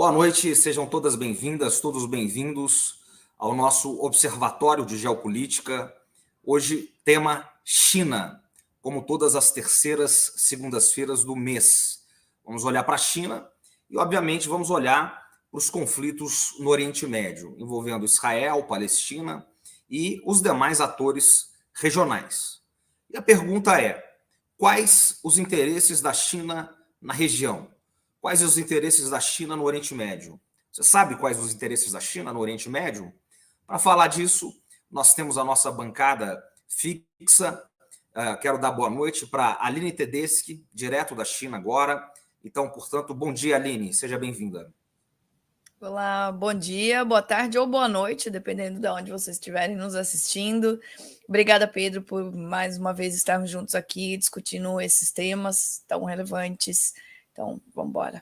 Boa noite, sejam todas bem-vindas, todos bem-vindos ao nosso Observatório de Geopolítica. Hoje, tema China, como todas as terceiras segundas-feiras do mês. Vamos olhar para a China e, obviamente, vamos olhar para os conflitos no Oriente Médio, envolvendo Israel, Palestina e os demais atores regionais. E a pergunta é: quais os interesses da China na região? Quais os interesses da China no Oriente Médio? Você sabe quais os interesses da China no Oriente Médio? Para falar disso, nós temos a nossa bancada fixa. Quero dar boa noite para a Aline Tedeschi, direto da China agora. Então, portanto, bom dia, Aline. Seja bem-vinda. Olá, bom dia, boa tarde ou boa noite, dependendo de onde vocês estiverem nos assistindo. Obrigada, Pedro, por mais uma vez estarmos juntos aqui discutindo esses temas tão relevantes. Então, vamos embora.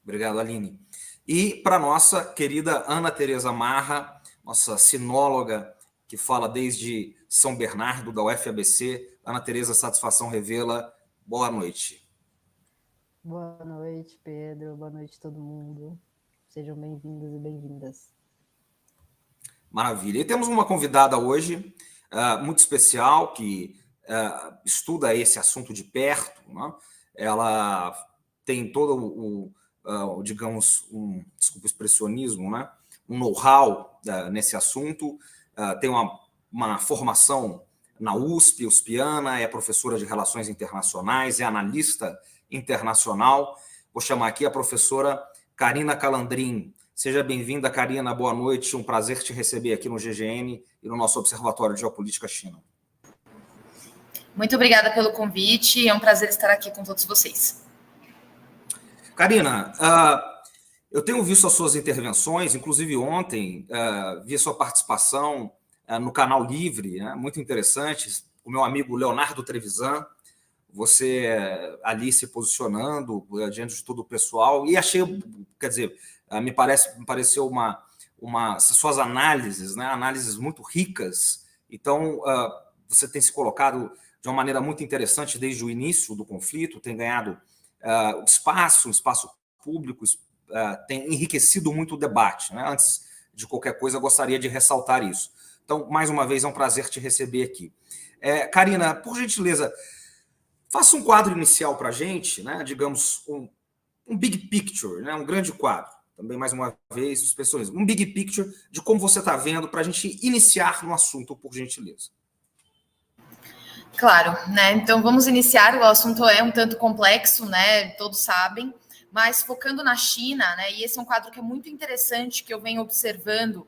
Obrigado, Aline. E para nossa querida Ana Tereza Marra, nossa sinóloga, que fala desde São Bernardo, da UFABC. Ana Tereza, satisfação revela. Boa noite. Boa noite, Pedro. Boa noite, todo mundo. Sejam bem-vindos e bem-vindas. Maravilha. E temos uma convidada hoje muito especial, que estuda esse assunto de perto, né? Ela tem todo digamos, desculpa o expressionismo, né? Um know-how nesse assunto, tem uma formação na USP, USPiana, é professora de Relações Internacionais, é analista internacional. Vou chamar aqui a professora Karina Calandrin. Seja bem-vinda, Karina, boa noite, um prazer te receber aqui no GGN e no nosso Observatório de Geopolítica China. Muito obrigada pelo convite, é um prazer estar aqui com todos vocês. Karina, eu tenho visto as suas intervenções, inclusive ontem vi a sua participação no Canal Livre, né, muito interessantes, com o meu amigo Leonardo Trevisan, você ali se posicionando diante de todo o pessoal, e achei, quer dizer, me pareceu suas análises, né, análises muito ricas. Então, você tem se colocado de uma maneira muito interessante desde o início do conflito, tem ganhado um espaço público, tem enriquecido muito o debate, né? Antes de qualquer coisa, eu gostaria de ressaltar isso. Então, mais uma vez, é um prazer te receber aqui. Karina, por gentileza, faça um quadro inicial para a gente, né? Digamos, um big picture, né? Um grande quadro. Também, mais uma vez, os pessoas, um big picture de como você está vendo para a gente iniciar no assunto, por gentileza. Claro, né? Então vamos iniciar. O assunto é um tanto complexo, né? Todos sabem, mas focando na China, né? E esse é um quadro que é muito interessante que eu venho observando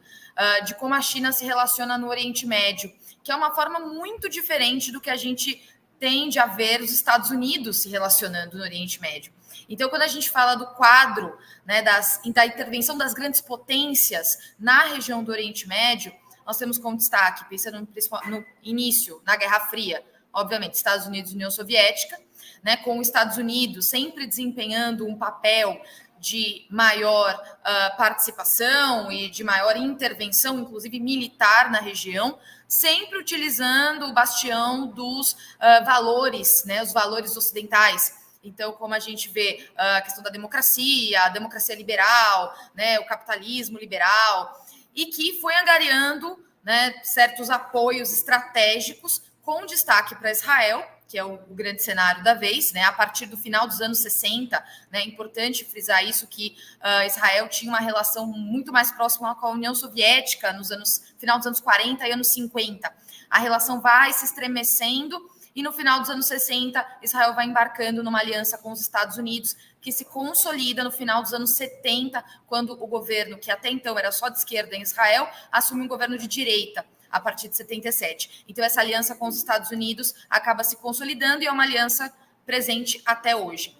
de como a China se relaciona no Oriente Médio, que é uma forma muito diferente do que a gente tende a ver os Estados Unidos se relacionando no Oriente Médio. Então, quando a gente fala do quadro, né, da intervenção das grandes potências na região do Oriente Médio, nós temos como destaque, pensando no início, na Guerra Fria, obviamente, Estados Unidos e União Soviética, né, com os Estados Unidos sempre desempenhando um papel de maior participação e de maior intervenção, inclusive militar na região, sempre utilizando o bastião dos valores, né, os valores ocidentais. Então, como a gente vê a questão da democracia, a democracia liberal, né, o capitalismo liberal, e que foi angariando, né, certos apoios estratégicos, com destaque para Israel, que é o grande cenário da vez, né, a partir do final dos anos 60, né, é importante frisar isso, que Israel tinha uma relação muito mais próxima com a União Soviética no final dos anos 40 e anos 50. A relação vai se estremecendo e no final dos anos 60, Israel vai embarcando numa aliança com os Estados Unidos, que se consolida no final dos anos 70, quando o governo, que até então era só de esquerda em Israel, assume um governo de direita, a partir de 77. Então, essa aliança com os Estados Unidos acaba se consolidando e é uma aliança presente até hoje.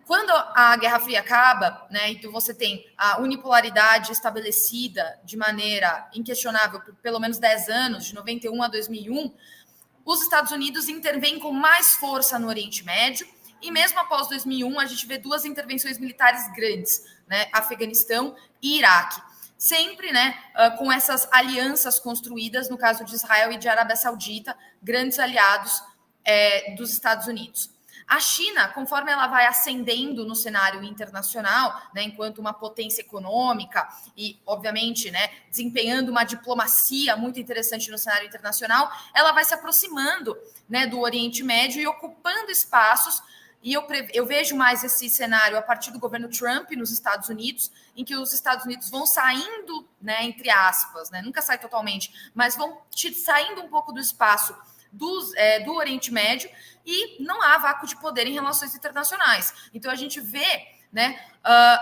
Quando a Guerra Fria acaba, né, então você tem a unipolaridade estabelecida de maneira inquestionável por pelo menos 10 anos, de 91 a 2001, os Estados Unidos intervêm com mais força no Oriente Médio, e mesmo após 2001, a gente vê duas intervenções militares grandes, né, Afeganistão e Iraque. Sempre, né, com essas alianças construídas, no caso de Israel e de Arábia Saudita, grandes aliados dos Estados Unidos. A China, conforme ela vai ascendendo no cenário internacional, né, enquanto uma potência econômica e, obviamente, né, desempenhando uma diplomacia muito interessante no cenário internacional, ela vai se aproximando, né, do Oriente Médio e ocupando espaços. E eu vejo mais esse cenário a partir do governo Trump nos Estados Unidos, em que os Estados Unidos vão saindo, né, entre aspas, né, nunca sai totalmente, mas vão saindo um pouco do espaço do Oriente Médio, e não há vácuo de poder em relações internacionais. Então, a gente vê, né,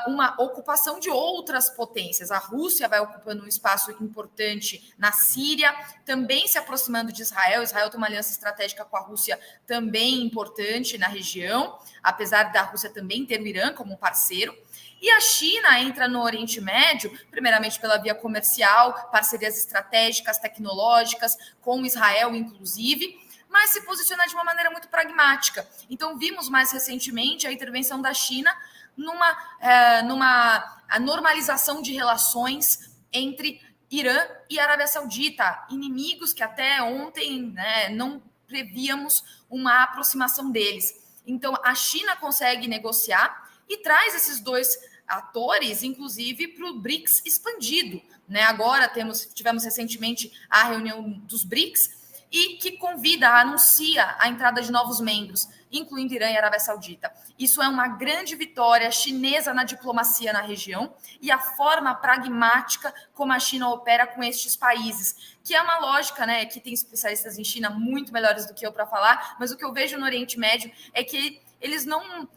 uma ocupação de outras potências. A Rússia vai ocupando um espaço importante na Síria, também se aproximando de Israel. Israel tem uma aliança estratégica com a Rússia também importante na região, apesar da Rússia também ter o Irã como um parceiro. E a China entra no Oriente Médio, primeiramente pela via comercial, parcerias estratégicas, tecnológicas, com Israel, inclusive, mas se posiciona de uma maneira muito pragmática. Então, vimos mais recentemente a intervenção da China numa normalização de relações entre Irã e Arábia Saudita, inimigos que até ontem, né, não prevíamos uma aproximação deles. Então, a China consegue negociar e traz esses dois atores, inclusive, para o BRICS expandido, né? Agora tivemos recentemente a reunião dos BRICS, e que anuncia a entrada de novos membros, incluindo Irã e Arábia Saudita. Isso é uma grande vitória chinesa na diplomacia na região e a forma pragmática como a China opera com estes países, que é uma lógica, né, que tem especialistas em China muito melhores do que eu para falar, mas o que eu vejo no Oriente Médio é que eles não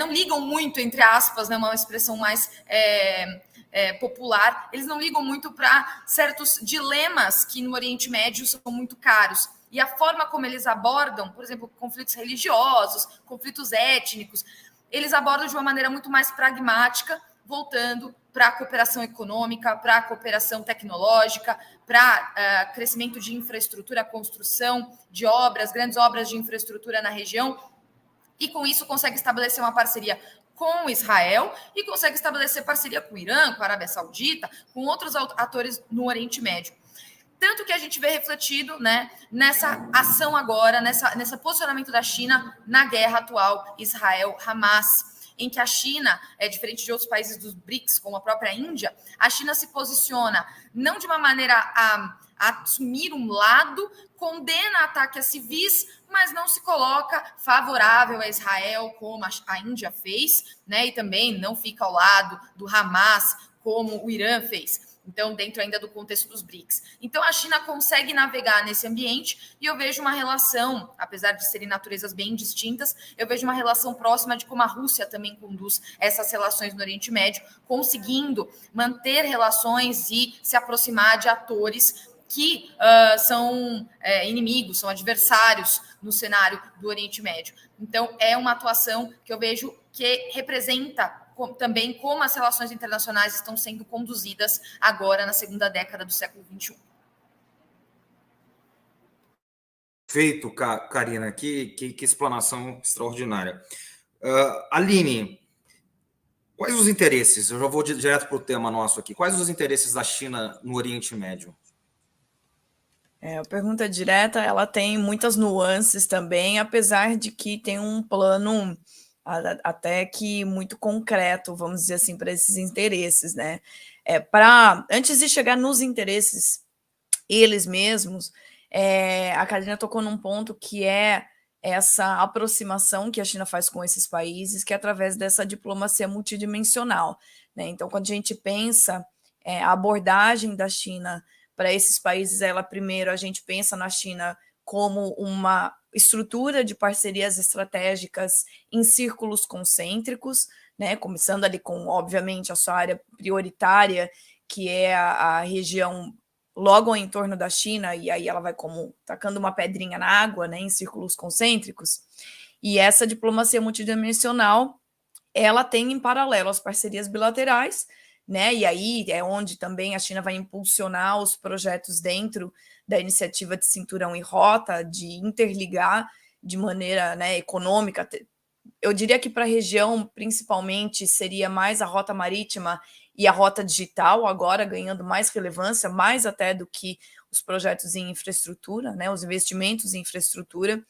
ligam muito, entre aspas, né, uma expressão mais popular, eles não ligam muito para certos dilemas que no Oriente Médio são muito caros. E a forma como eles abordam, por exemplo, conflitos religiosos, conflitos étnicos, eles abordam de uma maneira muito mais pragmática, voltando para a cooperação econômica, para a cooperação tecnológica, para crescimento de infraestrutura, construção de obras, grandes obras de infraestrutura na região, e com isso consegue estabelecer uma parceria com Israel e consegue estabelecer parceria com o Irã, com a Arábia Saudita, com outros atores no Oriente Médio. Tanto que a gente vê refletido, né, nessa ação agora, nesse posicionamento da China na guerra atual Israel-Hamas, em que a China, diferente de outros países dos BRICS, como a própria Índia, a China se posiciona não de uma maneira a assumir um lado, condena ataque a civis, mas não se coloca favorável a Israel, como a Índia fez, né? E também não fica ao lado do Hamas, como o Irã fez. Então, dentro ainda do contexto dos BRICS. Então, a China consegue navegar nesse ambiente e eu vejo uma relação, apesar de serem naturezas bem distintas, eu vejo uma relação próxima de como a Rússia também conduz essas relações no Oriente Médio, conseguindo manter relações e se aproximar de atores que são inimigos, são adversários no cenário do Oriente Médio. Então, é uma atuação que eu vejo que representa também como as relações internacionais estão sendo conduzidas agora na segunda década do século XXI. Perfeito, Karina, que explanação extraordinária. Aline, quais os interesses? Eu já vou direto para o tema nosso aqui. Quais os interesses da China no Oriente Médio? A pergunta direta, ela tem muitas nuances também, apesar de que tem um plano até que muito concreto, vamos dizer assim, para esses interesses, né? Antes de chegar nos interesses, eles mesmos, a Karina tocou num ponto que é essa aproximação que a China faz com esses países, que é através dessa diplomacia multidimensional, né? Então, quando a gente pensa a abordagem da China para esses países, primeiro a gente pensa na China como uma estrutura de parcerias estratégicas em círculos concêntricos, né? Começando ali com, obviamente, a sua área prioritária, que é a região logo em torno da China, e aí ela vai como tacando uma pedrinha na água, né, em círculos concêntricos. E essa diplomacia multidimensional, ela tem em paralelo as parcerias bilaterais, né? E aí é onde também a China vai impulsionar os projetos dentro da iniciativa de cinturão e rota, de interligar de maneira, né, econômica. Eu diria que para a região, principalmente, seria mais a rota marítima e a rota digital, agora ganhando mais relevância, mais até do que os projetos em infraestrutura, né, os investimentos em infraestrutura.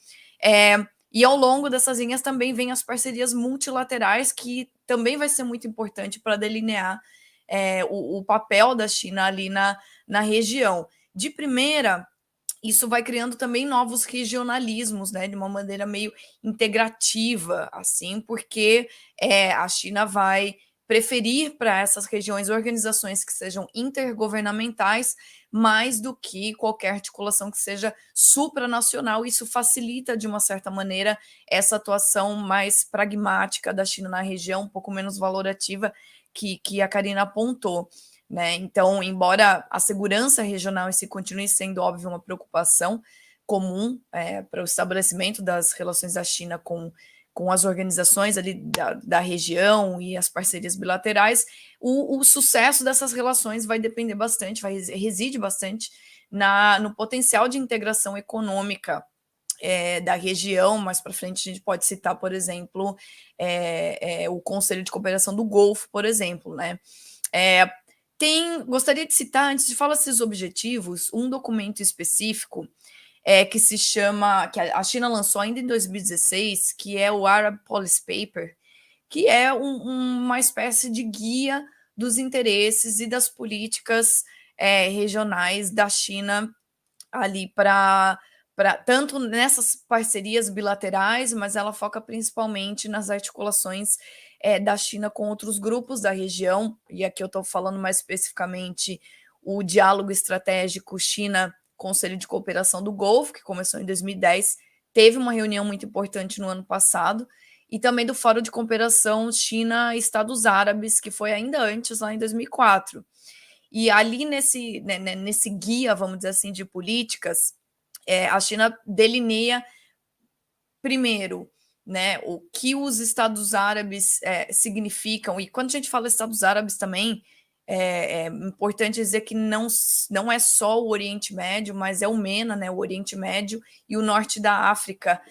E ao longo dessas linhas também vem as parcerias multilaterais, que também vai ser muito importante para delinear o papel da China ali na região. De primeira, isso vai criando também novos regionalismos, né, de uma maneira meio integrativa, assim, porque a China vai preferir para essas regiões organizações que sejam intergovernamentais mais do que qualquer articulação que seja supranacional. Isso facilita, de uma certa maneira, essa atuação mais pragmática da China na região, um pouco menos valorativa que a Karina apontou. Né? Então, embora a segurança regional em si continue sendo, óbvio, uma preocupação comum para o estabelecimento das relações da China com as organizações ali da região e as parcerias bilaterais, o sucesso dessas relações vai depender bastante, reside bastante no potencial de integração econômica da região. Mais para frente a gente pode citar, por exemplo, o Conselho de Cooperação do Golfo, por exemplo, né? Gostaria de citar, antes de falar desses objetivos, um documento específico que se chama, que a China lançou ainda em 2016, que é o Arab Policy Paper, que é uma espécie de guia dos interesses e das políticas regionais da China ali para tanto nessas parcerias bilaterais, mas ela foca principalmente nas articulações da China com outros grupos da região, e aqui eu estou falando mais especificamente o diálogo estratégico China-Conselho de Cooperação do Golfo, que começou em 2010, teve uma reunião muito importante no ano passado, e também do Fórum de Cooperação China-Estados Árabes, que foi ainda antes, lá em 2004. E ali nesse guia, vamos dizer assim, de políticas, a China delineia, primeiro, né, o que os Estados Árabes significam. E quando a gente fala Estados Árabes também, é importante dizer que não é só o Oriente Médio, mas é o MENA, né, o Oriente Médio e o Norte da África,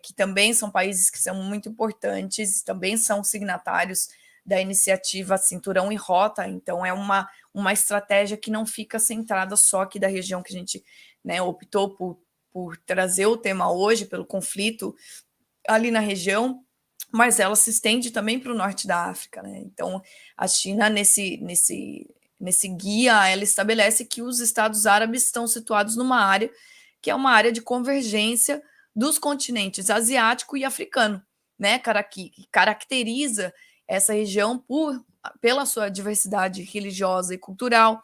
que também são países que são muito importantes, também são signatários da iniciativa Cinturão e Rota. Então é uma estratégia que não fica centrada só aqui da região, que a gente, né, optou por trazer o tema hoje, pelo conflito ali na região, mas ela se estende também para o norte da África, né? Então, a China, nesse guia, ela estabelece que os Estados Árabes estão situados numa área que é uma área de convergência dos continentes asiático e africano, né? Que caracteriza essa região pela sua diversidade religiosa e cultural.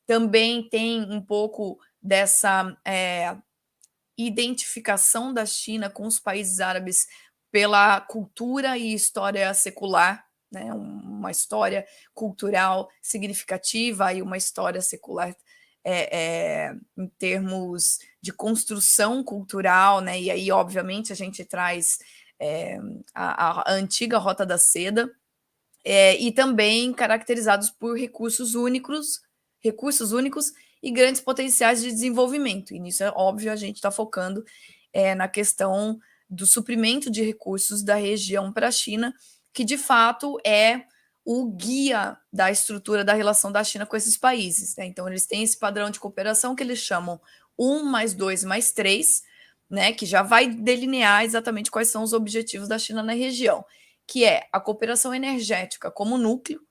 Também tem um pouco dessa identificação da China com os países árabes pela cultura e história secular, né? Uma história cultural significativa e uma história secular em termos de construção cultural, né? E aí, obviamente, a gente traz a antiga Rota da Seda, e também caracterizados por recursos únicos e grandes potenciais de desenvolvimento. E nisso, é óbvio, a gente está focando na questão do suprimento de recursos da região para a China, que de fato é o guia da estrutura da relação da China com esses países, né? Então, eles têm esse padrão de cooperação que eles chamam 1+2+3, né? Que já vai delinear exatamente quais são os objetivos da China na região, que é a cooperação energética como núcleo,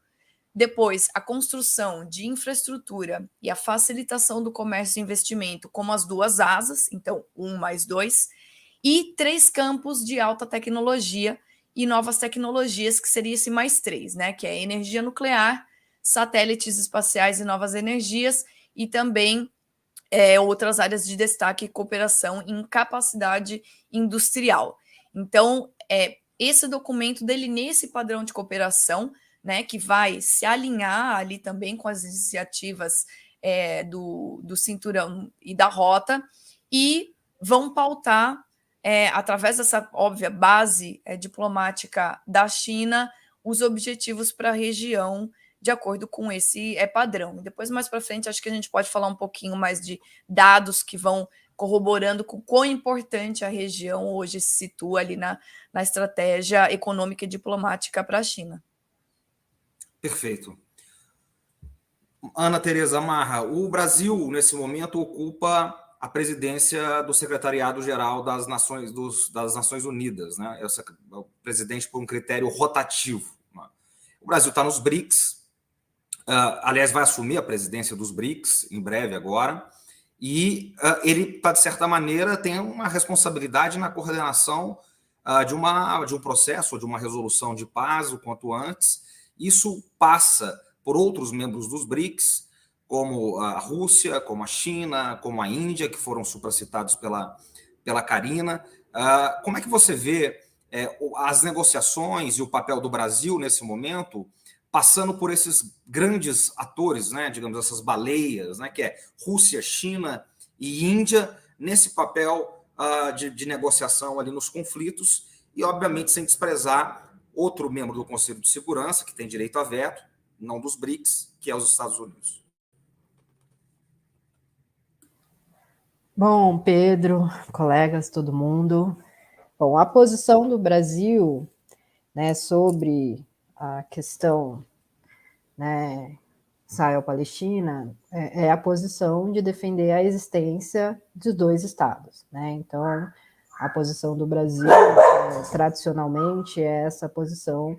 depois a construção de infraestrutura e a facilitação do comércio e investimento como as duas asas, então 1+2, e 3 campos de alta tecnologia e novas tecnologias, que seria esse +3, né? Que é energia nuclear, satélites espaciais e novas energias, e também outras áreas de destaque e cooperação em capacidade industrial. Então, esse documento delineia esse padrão de cooperação, né, que vai se alinhar ali também com as iniciativas do Cinturão e da Rota, e vão pautar, através dessa óbvia base diplomática da China, os objetivos para a região de acordo com esse padrão. Depois, mais para frente, acho que a gente pode falar um pouquinho mais de dados que vão corroborando com quão importante a região hoje se situa ali na estratégia econômica e diplomática para a China. Perfeito. Ana Tereza Marra, o Brasil, nesse momento, ocupa a presidência do Secretariado-Geral das Nações Unidas, né? É o presidente por um critério rotativo. Né? O Brasil está nos BRICS, aliás, vai assumir a presidência dos BRICS em breve agora, e ele, de certa maneira, tem uma responsabilidade na coordenação de um processo, de uma resolução de paz o quanto antes. Isso passa por outros membros dos BRICS, como a Rússia, como a China, como a Índia, que foram supracitados pela Karina. Como é que você vê as negociações e o papel do Brasil nesse momento, passando por esses grandes atores, né, digamos, essas baleias, né, que é Rússia, China e Índia, nesse papel de negociação ali nos conflitos, e, obviamente, sem desprezar outro membro do Conselho de Segurança, que tem direito a veto, não dos BRICS, que é os Estados Unidos. Bom, Pedro, colegas, todo mundo. Bom, a posição do Brasil, né, sobre a questão, né, Israel-Palestina é a posição de defender a existência de dois estados, né? Então, a posição do Brasil, tradicionalmente, é essa posição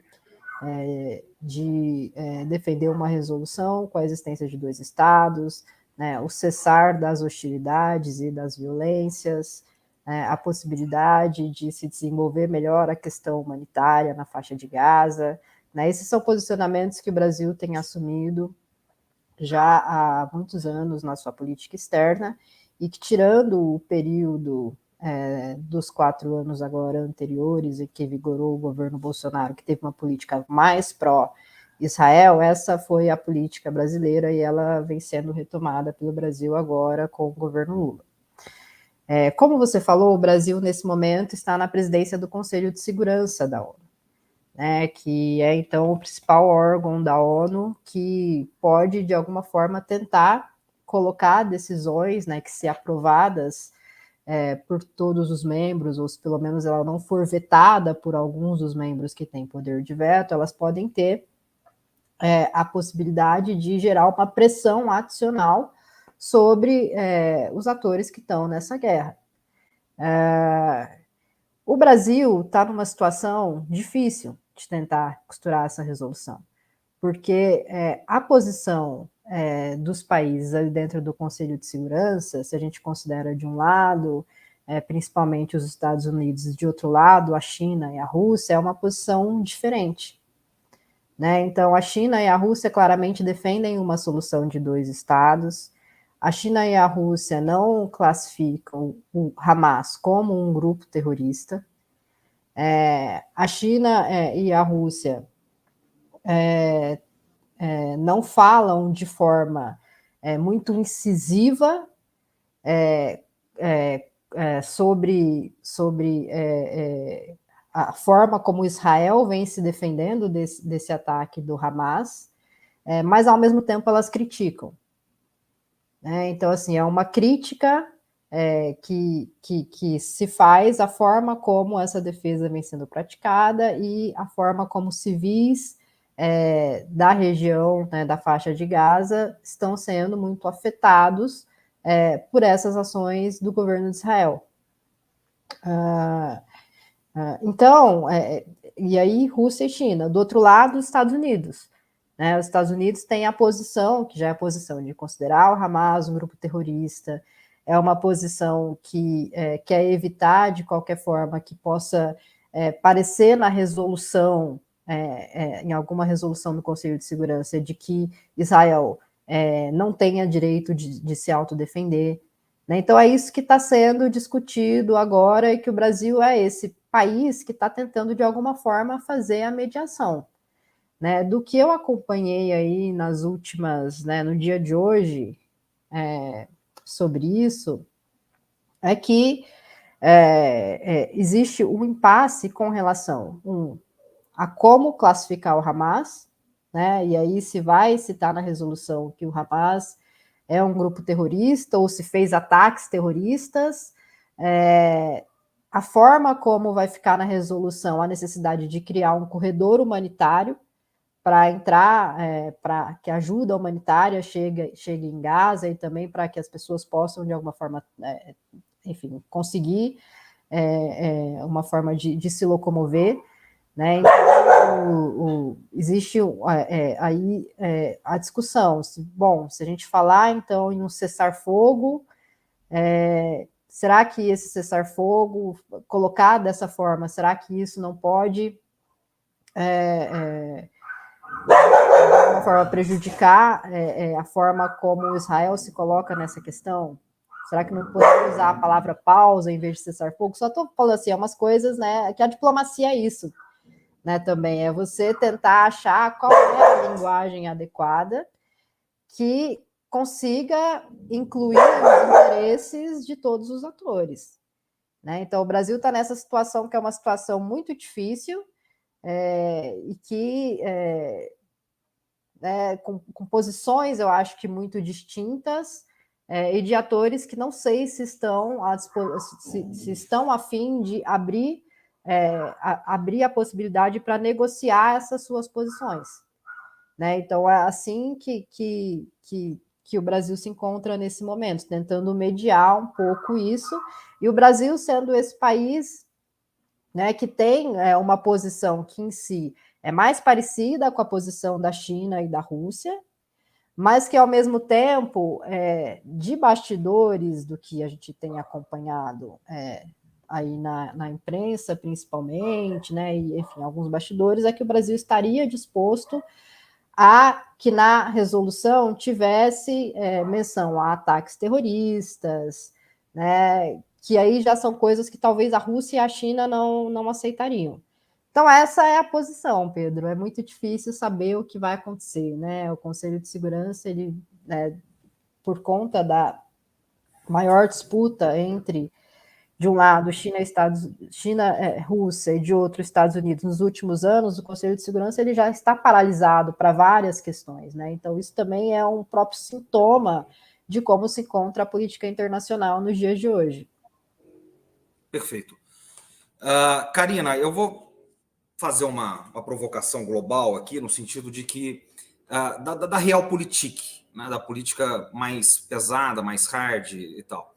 de defender uma resolução com a existência de dois estados, né, o cessar das hostilidades e das violências, a possibilidade de se desenvolver melhor a questão humanitária na faixa de Gaza, né? Esses são posicionamentos que o Brasil tem assumido já há muitos anos na sua política externa, e que, tirando o período dos 4 anos agora anteriores, em que vigorou o governo Bolsonaro, que teve uma política mais pró-Israel, essa foi a política brasileira, e ela vem sendo retomada pelo Brasil agora com o governo Lula. Como você falou, o Brasil, nesse momento, está na presidência do Conselho de Segurança da ONU, né, que é, então, o principal órgão da ONU que pode, de alguma forma, tentar colocar decisões, né, que, se aprovadas por todos os membros, ou se pelo menos ela não for vetada por alguns dos membros que têm poder de veto, elas podem ter a possibilidade de gerar uma pressão adicional sobre os atores que estão nessa guerra. O Brasil está numa situação difícil de tentar costurar essa resolução, porque a posição dos países ali dentro do Conselho de Segurança, se a gente considera de um lado, principalmente os Estados Unidos, e de outro lado, a China e a Rússia, é uma posição diferente. Né? Então, a China e a Rússia claramente defendem uma solução de dois estados. A China e a Rússia não classificam o Hamas como um grupo terrorista. A China e a Rússia não falam de forma muito incisiva sobre a forma como Israel vem se defendendo desse ataque do Hamas, mas, ao mesmo tempo, elas criticam. Então, assim, é uma crítica que se faz a forma como essa defesa vem sendo praticada e a forma como civis da região, né, da faixa de Gaza, estão sendo muito afetados por essas ações do governo de Israel. Então, e aí Rússia e China. Do outro lado, os Estados Unidos. Né? Os Estados Unidos têm a posição, que já é a posição de considerar o Hamas um grupo terrorista, é uma posição que quer evitar, de qualquer forma, que possa parecer na resolução, em alguma resolução do Conselho de Segurança, de que Israel não tenha direito de se autodefender. Né? Então, é isso que está sendo discutido agora, e que o Brasil é esse país que está tentando, de alguma forma, fazer a mediação. Né? Do que eu acompanhei aí nas últimas, né, no dia de hoje, sobre isso, é que existe um impasse com relação a como classificar o Hamas, né? E aí se vai citar na resolução que o Hamas é um grupo terrorista, ou se fez ataques terroristas, a forma como vai ficar na resolução a necessidade de criar um corredor humanitário para entrar, para que a ajuda humanitária chegue em Gaza e também para que as pessoas possam, de alguma forma, enfim, conseguir uma forma de se locomover, né? Então, existe aí a discussão. Se a gente falar, então, em um cessar-fogo, será que esse cessar-fogo, colocar dessa forma, será que isso não pode de alguma forma prejudicar a forma como Israel se coloca nessa questão? Será que não podemos usar a palavra pausa em vez de cessar-fogo? Só estou falando assim, umas coisas, né? Que a diplomacia é isso, né? Também é você tentar achar qual é a linguagem adequada que consiga incluir os interesses de todos os atores, né? Então, o Brasil está nessa situação que é uma situação muito difícil e que com posições, eu acho que muito distintas, e de atores que não sei se estão a fim de abrir a possibilidade para negociar essas suas posições, né? Então, é assim que o Brasil se encontra nesse momento, tentando mediar um pouco isso, e o Brasil sendo esse país, né, que tem uma posição que em si é mais parecida com a posição da China e da Rússia, mas que, ao mesmo tempo, de bastidores do que a gente tem acompanhado aí na imprensa, principalmente, né, e, enfim, alguns bastidores, é que o Brasil estaria disposto a que na resolução tivesse menção a ataques terroristas, né, que aí já são coisas que talvez a Rússia e a China não aceitariam. Então, essa é a posição, Pedro. É muito difícil saber o que vai acontecer, né? O Conselho de Segurança, ele, por conta da maior disputa entre, de um lado, China, Rússia, e de outro, Estados Unidos, nos últimos anos, o Conselho de Segurança ele já está paralisado para várias questões, né? Então, isso também é um próprio sintoma de como se encontra a política internacional nos dias de hoje. Perfeito. Karina, eu vou fazer uma provocação global aqui, no sentido de que da realpolitik, né, da política mais pesada, mais hard e tal.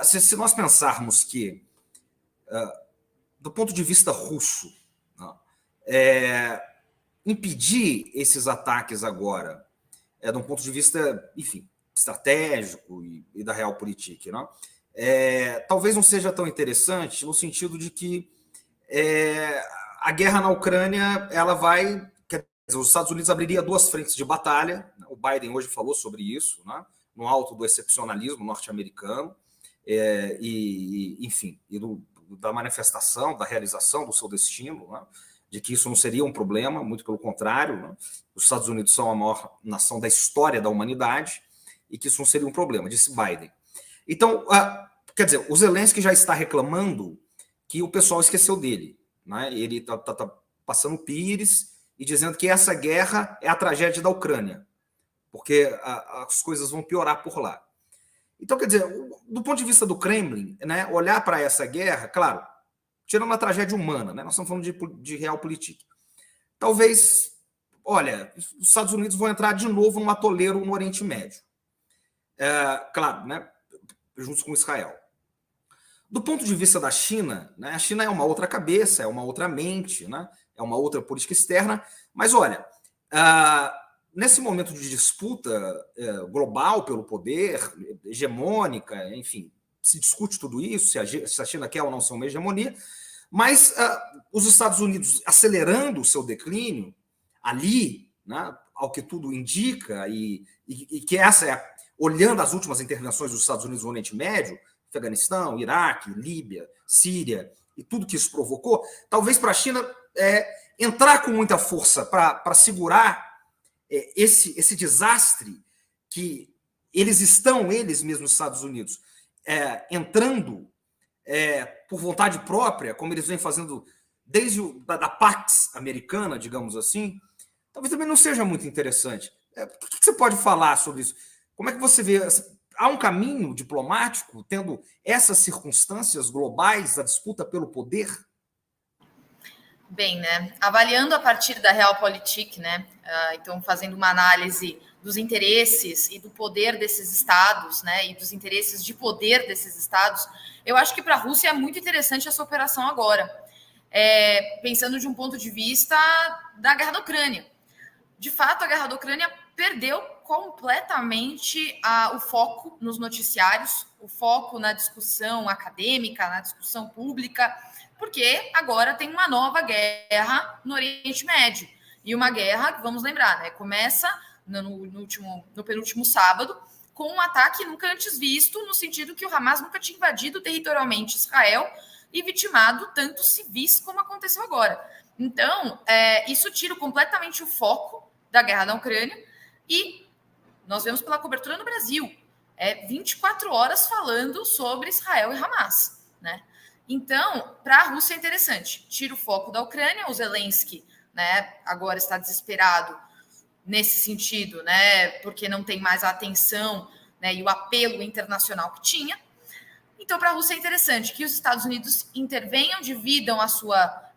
Se nós pensarmos que, do ponto de vista russo, impedir esses ataques agora, de um ponto de vista, enfim, estratégico e da realpolitik, né? Talvez não seja tão interessante no sentido de que a guerra na Ucrânia, ela vai... Quer dizer, os Estados Unidos abriria duas frentes de batalha, né? O Biden hoje falou sobre isso, né? No alto do excepcionalismo norte-americano, enfim, da manifestação, da realização do seu destino, né? De que isso não seria um problema, muito pelo contrário, né? Os Estados Unidos são a maior nação da história da humanidade e que isso não seria um problema, disse Biden. Então, quer dizer, o Zelensky já está reclamando que o pessoal esqueceu dele, né? Ele está passando pires e dizendo que essa guerra é a tragédia da Ucrânia, porque as coisas vão piorar por lá. Então, quer dizer, do ponto de vista do Kremlin, né, olhar para essa guerra, claro, tirando uma tragédia humana, né, nós estamos falando de realpolitik. Talvez, olha, os Estados Unidos vão entrar de novo num atoleiro no Oriente Médio. Claro, né, juntos com Israel. Do ponto de vista da China, né, a China é uma outra cabeça, é uma outra mente, né, é uma outra política externa, mas olha, nesse momento de disputa global pelo poder, hegemônica, enfim, se discute tudo isso, se a China quer ou não ser uma hegemonia, mas os Estados Unidos acelerando o seu declínio ali, né, ao que tudo indica, e que essa olhando as últimas intervenções dos Estados Unidos no Oriente Médio, Afeganistão, Iraque, Líbia, Síria, e tudo que isso provocou, talvez para a China entrar com muita força para segurar esse desastre que eles mesmos, os Estados Unidos, entrando por vontade própria, como eles vêm fazendo desde da Pax americana, digamos assim, talvez também não seja muito interessante. O que você pode falar sobre isso? Como é que você vê? Há um caminho diplomático tendo essas circunstâncias globais, a disputa pelo poder? Bem, né? Avaliando a partir da Realpolitik, né? Então, fazendo uma análise dos interesses e do poder desses estados, né? E dos interesses de poder desses estados, eu acho que para a Rússia é muito interessante essa operação agora. Pensando de um ponto de vista da guerra da Ucrânia. De fato, a guerra da Ucrânia perdeu completamente o foco nos noticiários, o foco na discussão acadêmica, na discussão pública, porque agora tem uma nova guerra no Oriente Médio. E uma guerra, vamos lembrar, né, começa no penúltimo sábado, com um ataque nunca antes visto, no sentido que o Hamas nunca tinha invadido territorialmente Israel e vitimado tanto civis como aconteceu agora. Então, isso tira completamente o foco da guerra na Ucrânia e nós vemos pela cobertura no Brasil, 24 horas falando sobre Israel e Hamas, né? Então, para a Rússia é interessante, tira o foco da Ucrânia, o Zelensky, né, agora está desesperado nesse sentido, né, porque não tem mais a atenção, né, e o apelo internacional que tinha. Então, para a Rússia é interessante que os Estados Unidos intervenham, dividam a sua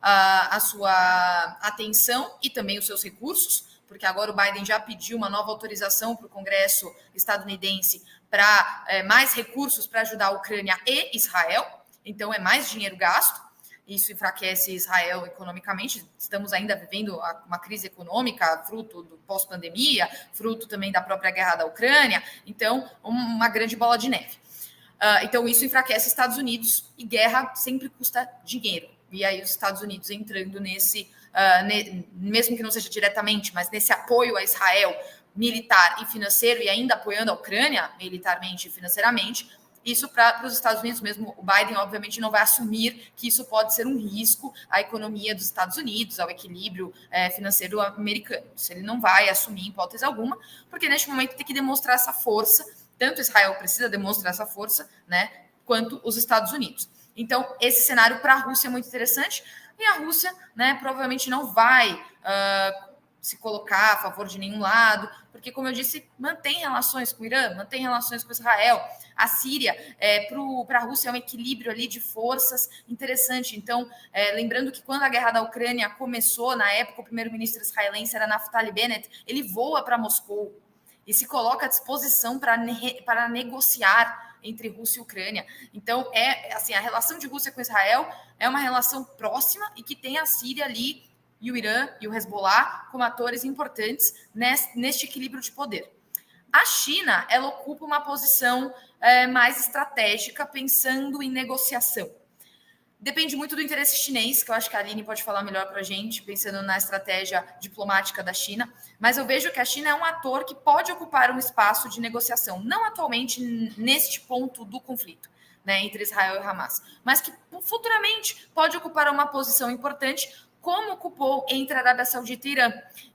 atenção e também os seus recursos, porque agora o Biden já pediu uma nova autorização para o Congresso estadunidense para mais recursos para ajudar a Ucrânia e Israel. Então, é mais dinheiro gasto. Isso enfraquece Israel economicamente. Estamos ainda vivendo uma crise econômica, fruto do pós-pandemia, fruto também da própria guerra da Ucrânia. Então, uma grande bola de neve. Então, isso enfraquece Estados Unidos e guerra sempre custa dinheiro. E aí, os Estados Unidos entrando nesse, mesmo que não seja diretamente, mas nesse apoio a Israel militar e financeiro e ainda apoiando a Ucrânia militarmente e financeiramente, isso para os Estados Unidos mesmo, o Biden obviamente não vai assumir que isso pode ser um risco à economia dos Estados Unidos, ao equilíbrio financeiro americano. Isso ele não vai assumir em hipótese alguma, porque neste momento tem que demonstrar essa força, tanto Israel precisa demonstrar essa força, né, quanto os Estados Unidos. Então, esse cenário para a Rússia é muito interessante, e a Rússia, né, provavelmente não vai se colocar a favor de nenhum lado, porque, como eu disse, mantém relações com o Irã, mantém relações com Israel. A Síria, para a Rússia, é um equilíbrio ali de forças interessante. Então, lembrando que quando a guerra da Ucrânia começou, na época, o primeiro-ministro israelense era Naftali Bennett, ele voa para Moscou e se coloca à disposição para negociar entre Rússia e Ucrânia. Então, assim, a relação de Rússia com Israel é uma relação próxima e que tem a Síria ali e o Irã e o Hezbollah como atores importantes neste equilíbrio de poder. A China, ela ocupa uma posição mais estratégica, pensando em negociação. Depende muito do interesse chinês, que eu acho que a Aline pode falar melhor para a gente, pensando na estratégia diplomática da China, mas eu vejo que a China é um ator que pode ocupar um espaço de negociação, não atualmente neste ponto do conflito, né, entre Israel e Hamas, mas que futuramente pode ocupar uma posição importante, como ocupou entre a Arábia Saudita e Irã.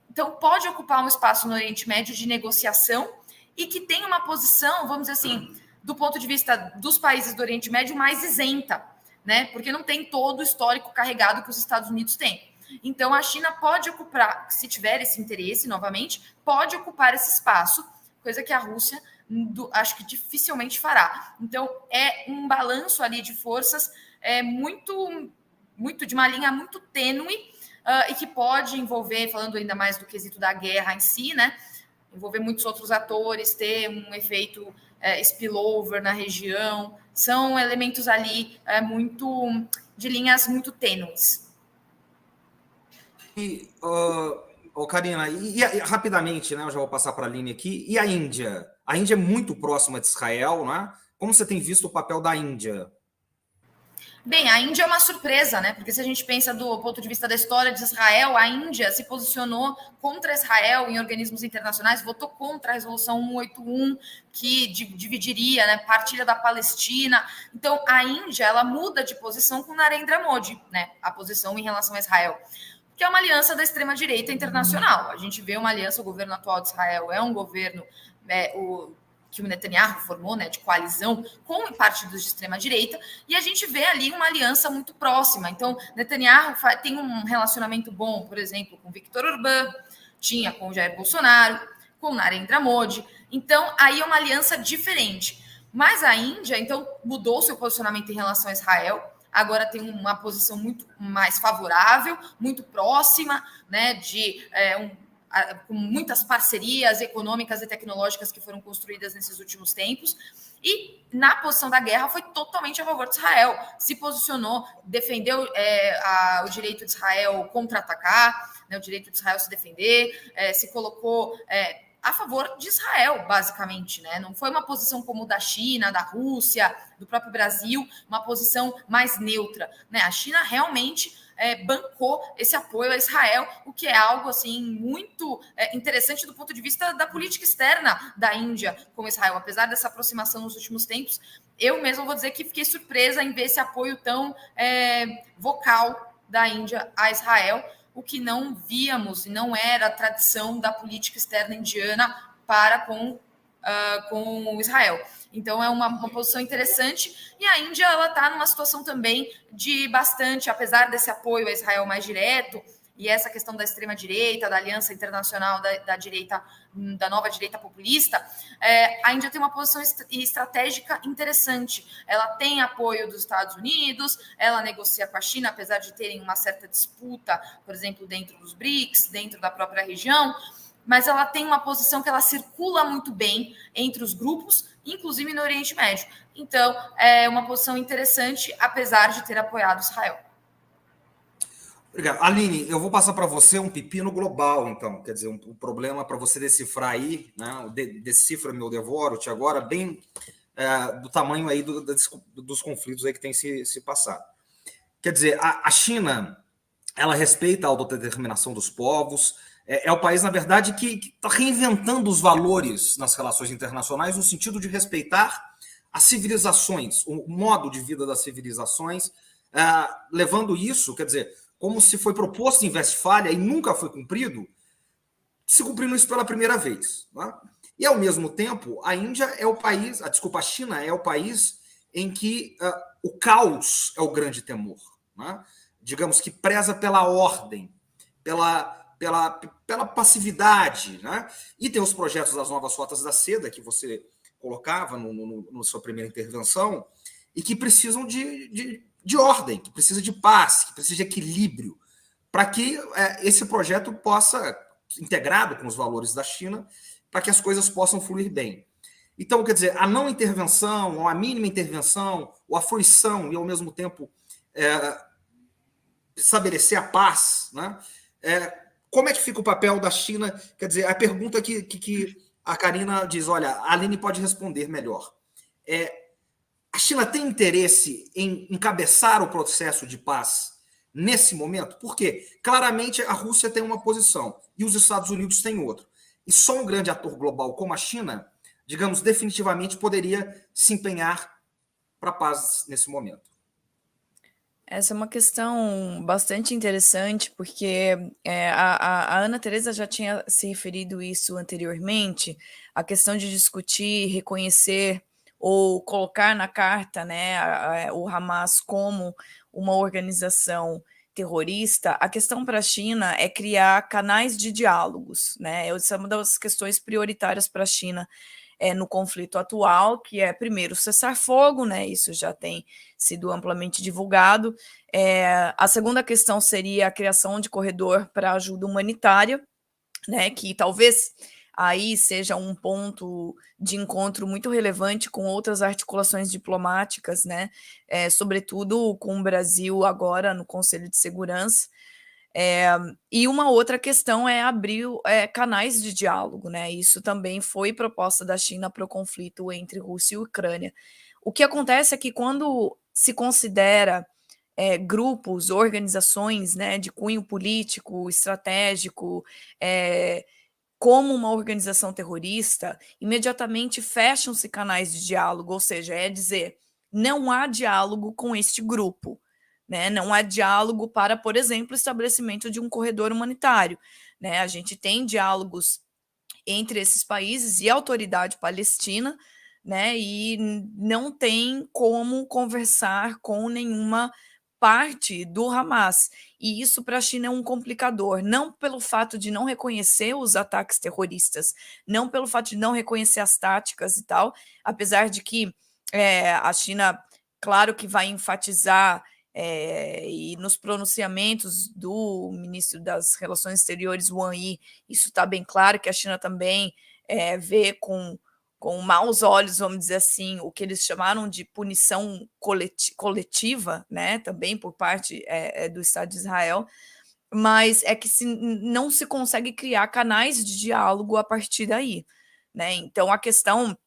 Então, pode ocupar um espaço no Oriente Médio de negociação e que tem uma posição, vamos dizer assim, do ponto de vista dos países do Oriente Médio, mais isenta, né? Porque não tem todo o histórico carregado que os Estados Unidos têm. Então, a China pode ocupar, se tiver esse interesse, novamente, pode ocupar esse espaço, coisa que a Rússia, acho que dificilmente fará. Então, é um balanço ali de forças muito de uma linha muito tênue e que pode envolver, falando ainda mais do quesito da guerra em si, né? Envolver muitos outros atores, ter um efeito spillover na região. São elementos ali de linhas muito tênues. E, Karina, e rapidamente, né? Eu já vou passar para a Aline aqui. E a Índia? A Índia é muito próxima de Israel, né? Como você tem visto o papel da Índia? Bem, a Índia é uma surpresa, né? Porque se a gente pensa do ponto de vista da história de Israel, a Índia se posicionou contra Israel em organismos internacionais, votou contra a Resolução 181, que dividiria, né, partilha da Palestina. Então, a Índia, ela muda de posição com Narendra Modi, né? A posição em relação a Israel, que é uma aliança da extrema-direita internacional. A gente vê uma aliança, o governo atual de Israel é um governo... que o Netanyahu formou, né, de coalizão com partidos de extrema-direita, e a gente vê ali uma aliança muito próxima. Então, Netanyahu tem um relacionamento bom, por exemplo, com Viktor Orbán, tinha com Jair Bolsonaro, com Narendra Modi. Então, aí é uma aliança diferente. Mas a Índia, então, mudou seu posicionamento em relação a Israel. agora tem uma posição muito mais favorável, muito próxima, né, com muitas parcerias econômicas e tecnológicas que foram construídas nesses últimos tempos, e na posição da guerra foi totalmente a favor de Israel, se posicionou, defendeu o direito de Israel contra-atacar, né, o direito de Israel se defender, se colocou a favor de Israel, basicamente, né? Não foi uma posição como da China, da Rússia, do próprio Brasil, uma posição mais neutra, né? A China realmente bancou esse apoio a Israel, o que é algo assim muito interessante do ponto de vista da política externa da Índia com Israel. Apesar dessa aproximação nos últimos tempos, eu mesmo vou dizer que fiquei surpresa em ver esse apoio tão vocal da Índia a Israel, o que não víamos e não era a tradição da política externa indiana para com Israel. Então, é uma posição interessante. E a Índia está numa situação também de bastante, apesar desse apoio a Israel mais direto, e essa questão da extrema-direita, da aliança internacional da direita, da nova direita populista, a Índia tem uma posição estratégica interessante. Ela tem apoio dos Estados Unidos, ela negocia com a China, apesar de terem uma certa disputa, por exemplo, dentro dos BRICS, dentro da própria região, mas ela tem uma posição que ela circula muito bem entre os grupos, inclusive no Oriente Médio. Então, é uma posição interessante, apesar de ter apoiado Israel. Obrigado. Aline, eu vou passar para você um pepino global, então. Quer dizer, um problema para você decifrar aí, né? Decifra-me ou devoro-te agora, bem do tamanho aí dos conflitos aí que tem se passado. Quer dizer, a China, ela respeita a autodeterminação dos povos, é o país, na verdade, que está reinventando os valores nas relações internacionais no sentido de respeitar as civilizações, o modo de vida das civilizações, levando isso, quer dizer, como se foi proposto em Westfália e nunca foi cumprido, se cumprindo isso pela primeira vez. Né? E, ao mesmo tempo, a Índia é o país, a China é o país em que o caos é o grande temor. Né? Digamos que preza pela ordem, pela passividade. Né? E tem os projetos das novas rotas da seda, que você colocava na sua primeira intervenção, e que precisam de ordem, que precisa de paz, que precisa de equilíbrio, para que esse projeto possa, integrado com os valores da China, para que as coisas possam fluir bem. Então, quer dizer, a não intervenção, ou a mínima intervenção, ou a fruição, e ao mesmo tempo estabelecer a paz, né? Como é que fica o papel da China? Quer dizer, a pergunta que a Karina diz, olha, a Aline pode responder melhor. A China tem interesse em encabeçar o processo de paz nesse momento? Porque, claramente, a Rússia tem uma posição e os Estados Unidos têm outra. E só um grande ator global como a China, digamos, definitivamente poderia se empenhar para a paz nesse momento. Essa é uma questão bastante interessante, porque a Ana Teresa já tinha se referido isso anteriormente, a questão de discutir, reconhecer ou colocar na carta, né, o Hamas como uma organização terrorista. A questão para a China é criar canais de diálogos, né? Essa é uma das questões prioritárias para a China no conflito atual, que é, primeiro, cessar-fogo, né? Isso já tem sido amplamente divulgado. A segunda questão seria a criação de corredor para ajuda humanitária, né? Que talvez aí seja um ponto de encontro muito relevante com outras articulações diplomáticas, né? Sobretudo com o Brasil agora no Conselho de Segurança. E uma outra questão é abrir canais de diálogo, né? Isso também foi proposta da China para o conflito entre Rússia e Ucrânia. O que acontece é que quando se considera grupos, organizações, né, de cunho político, estratégico, como uma organização terrorista, imediatamente fecham-se canais de diálogo, ou seja, é dizer, não há diálogo com este grupo. Né? Não há diálogo para, por exemplo, o estabelecimento de um corredor humanitário. Né? A gente tem diálogos entre esses países e a autoridade palestina, né? E não tem como conversar com nenhuma parte do Hamas. E isso para a China é um complicador, não pelo fato de não reconhecer os ataques terroristas, não pelo fato de não reconhecer as táticas e tal, apesar de que a China, claro que vai enfatizar e nos pronunciamentos do ministro das Relações Exteriores, Wang Yi, isso está bem claro, que a China também vê com maus olhos, vamos dizer assim, o que eles chamaram de punição coletiva, né, também por parte do Estado de Israel, mas é que não se consegue criar canais de diálogo a partir daí, né? Então a questão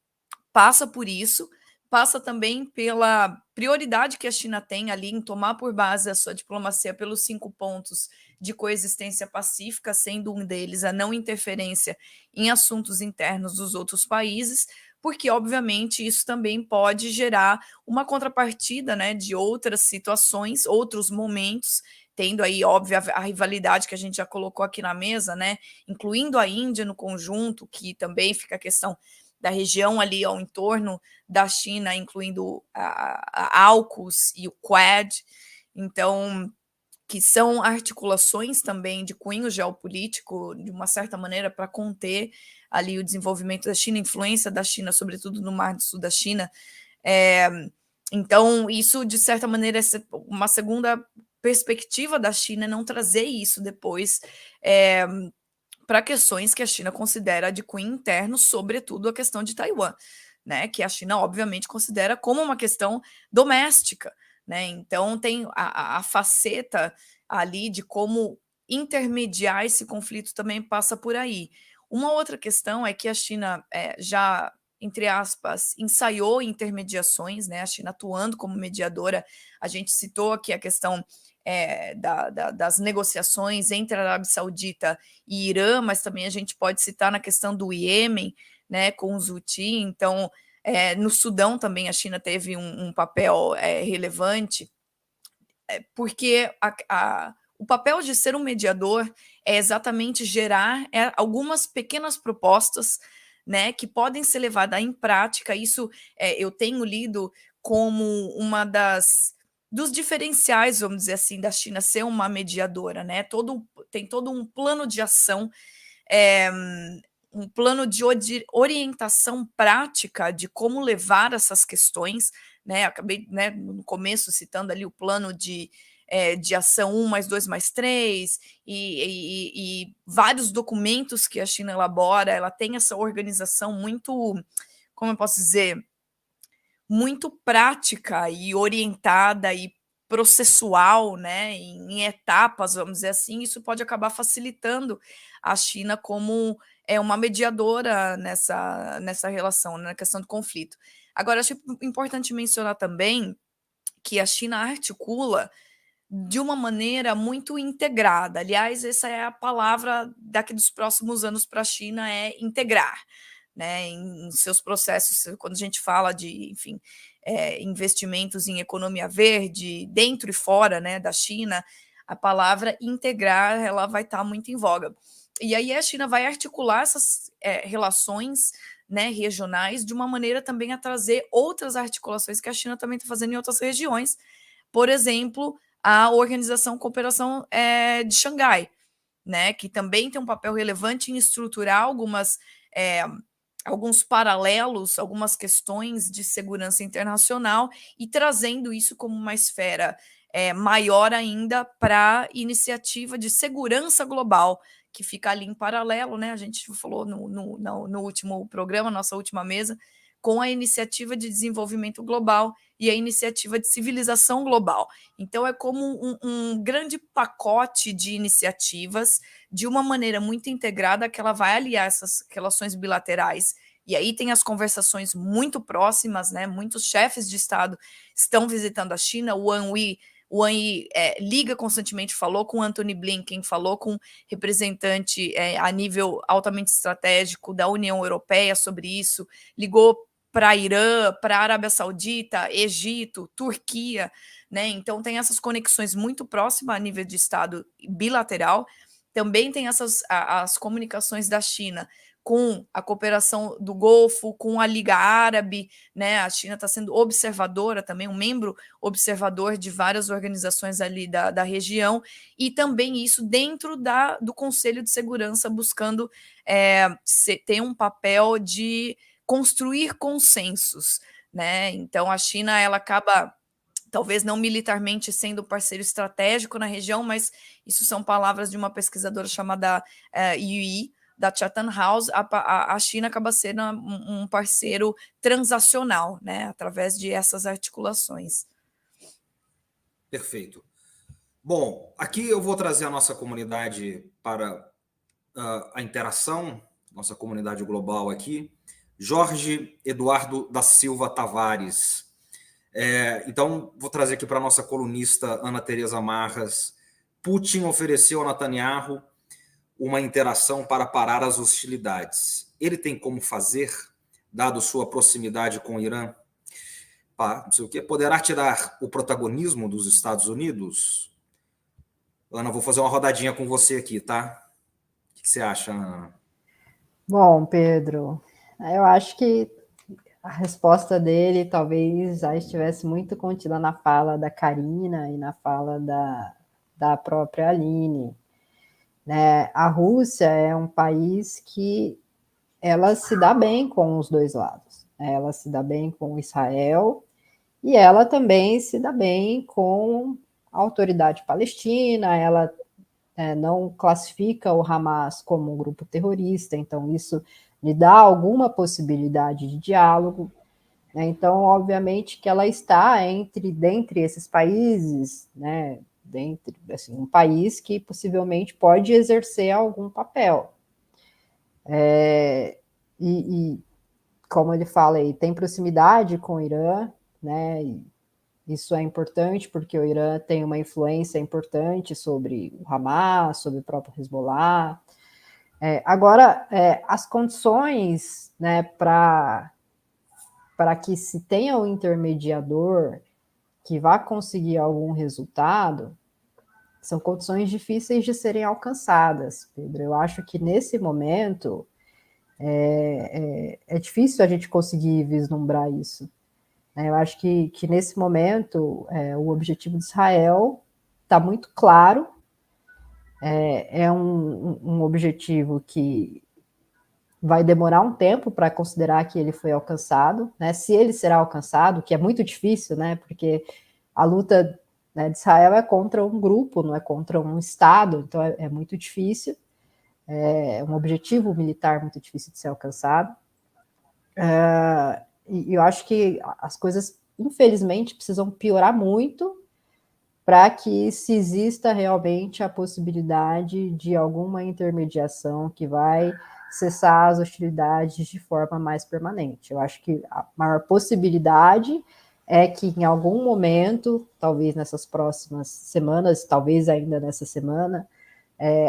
passa por isso, passa também pela prioridade que a China tem ali em tomar por base a sua diplomacia pelos 5 pontos de coexistência pacífica, sendo um deles a não interferência em assuntos internos dos outros países, porque, obviamente, isso também pode gerar uma contrapartida, né, de outras situações, outros momentos, tendo aí, óbvio, a rivalidade que a gente já colocou aqui na mesa, né, incluindo a Índia no conjunto, que também fica a questão da região ali ao entorno da China, incluindo a AUKUS e o Quad, então, que são articulações também de cunho geopolítico, de uma certa maneira, para conter ali o desenvolvimento da China, a influência da China, sobretudo no Mar do Sul da China. Então, isso, de certa maneira, é uma segunda perspectiva da China, não trazer isso depois para questões que a China considera de cunho interno, sobretudo a questão de Taiwan, né, que a China, obviamente, considera como uma questão doméstica, né? Então, tem a faceta ali de como intermediar esse conflito também passa por aí. Uma outra questão é que a China já, entre aspas, ensaiou intermediações, né? A China atuando como mediadora, a gente citou aqui a questão das negociações entre a Arábia Saudita e Irã, mas também a gente pode citar na questão do Iêmen, né, com os Houthi. Então, no Sudão também a China teve um papel relevante, porque o papel de ser um mediador é exatamente gerar algumas pequenas propostas, né, que podem ser levadas em prática. Isso eu tenho lido como uma dos diferenciais, vamos dizer assim, da China ser uma mediadora, né? Tem todo um plano de ação, um plano de orientação prática de como levar essas questões, né? Acabei, né, no começo citando ali o plano de ação 1+2+3 e vários documentos que a China elabora. Ela tem essa organização muito, como eu posso dizer, muito prática e orientada e processual, né, em etapas, vamos dizer assim. Isso pode acabar facilitando a China como uma mediadora nessa relação, na questão do conflito. Agora, acho importante mencionar também que a China articula de uma maneira muito integrada. Aliás, essa é a palavra daqui dos próximos anos para a China, é integrar, né, em seus processos. Quando a gente fala de, enfim, investimentos em economia verde, dentro e fora, né, da China, a palavra integrar ela vai estar muito em voga. E aí a China vai articular essas relações, né, regionais de uma maneira também a trazer outras articulações que a China também está fazendo em outras regiões. Por exemplo, a Organização Cooperação de Xangai, né, que também tem um papel relevante em estruturar alguns paralelos, algumas questões de segurança internacional e trazendo isso como uma esfera maior ainda para a iniciativa de segurança global, que fica ali em paralelo, né? A gente falou no último programa, nossa última mesa, com a iniciativa de desenvolvimento global e a iniciativa de civilização global. Então, é como um grande pacote de iniciativas, de uma maneira muito integrada, que ela vai aliar essas relações bilaterais. E aí tem as conversações muito próximas, né? Muitos chefes de Estado estão visitando a China. O Wang Yi liga constantemente, falou com Antony Blinken, falou com representante a nível altamente estratégico da União Europeia sobre isso, ligou para Irã, para a Arábia Saudita, Egito, Turquia, né? Então tem essas conexões muito próximas a nível de Estado bilateral. Também tem as comunicações da China com a cooperação do Golfo, com a Liga Árabe, né? A China está sendo observadora também, um membro observador de várias organizações ali da região, e também isso dentro do Conselho de Segurança, buscando ter um papel de construir consensos, né? Então a China ela acaba talvez não militarmente sendo parceiro estratégico na região, mas isso são palavras de uma pesquisadora chamada Yui, da Chatham House. A China acaba sendo um parceiro transacional, né, através de essas articulações. Perfeito. Bom, aqui eu vou trazer a nossa comunidade para a interação, nossa comunidade global aqui. Jorge Eduardo da Silva Tavares. Então, vou trazer aqui para a nossa colunista Ana Tereza Marras. Putin ofereceu a Netanyahu uma interação para parar as hostilidades. Ele tem como fazer, dado sua proximidade com o Irã? Não sei o quê. Poderá tirar o protagonismo dos Estados Unidos? Ana, vou fazer uma rodadinha com você aqui, tá? O que você acha, Ana? Bom, Pedro, eu acho que a resposta dele talvez já estivesse muito contida na fala da Karina e na fala da própria Aline. Né? A Rússia é um país que ela se dá bem com os dois lados. Ela se dá bem com Israel e ela também se dá bem com a autoridade palestina. Ela não classifica o Hamas como um grupo terrorista, então isso lhe dá alguma possibilidade de diálogo. Né? Então, obviamente que ela está dentre esses países, né? Assim, um país que possivelmente pode exercer algum papel. E como ele fala aí, tem proximidade com o Irã, né? E isso é importante porque o Irã tem uma influência importante sobre o Hamas, sobre o próprio Hezbollah. Agora, as condições, né, para que se tenha um intermediador que vá conseguir algum resultado, são condições difíceis de serem alcançadas, Pedro. Eu acho que nesse momento é difícil a gente conseguir vislumbrar isso. Eu acho que nesse momento o objetivo de Israel está muito claro, é um objetivo que vai demorar um tempo para considerar que ele foi alcançado, né? Se ele será alcançado, que é muito difícil, né? Porque a luta, né, de Israel é contra um grupo, não é contra um Estado, então é muito difícil, é um objetivo militar muito difícil de ser alcançado. E eu acho que as coisas, infelizmente, precisam piorar muito para que se exista realmente a possibilidade de alguma intermediação que vai cessar as hostilidades de forma mais permanente. Eu acho que a maior possibilidade é que em algum momento, talvez nessas próximas semanas, talvez ainda nessa semana,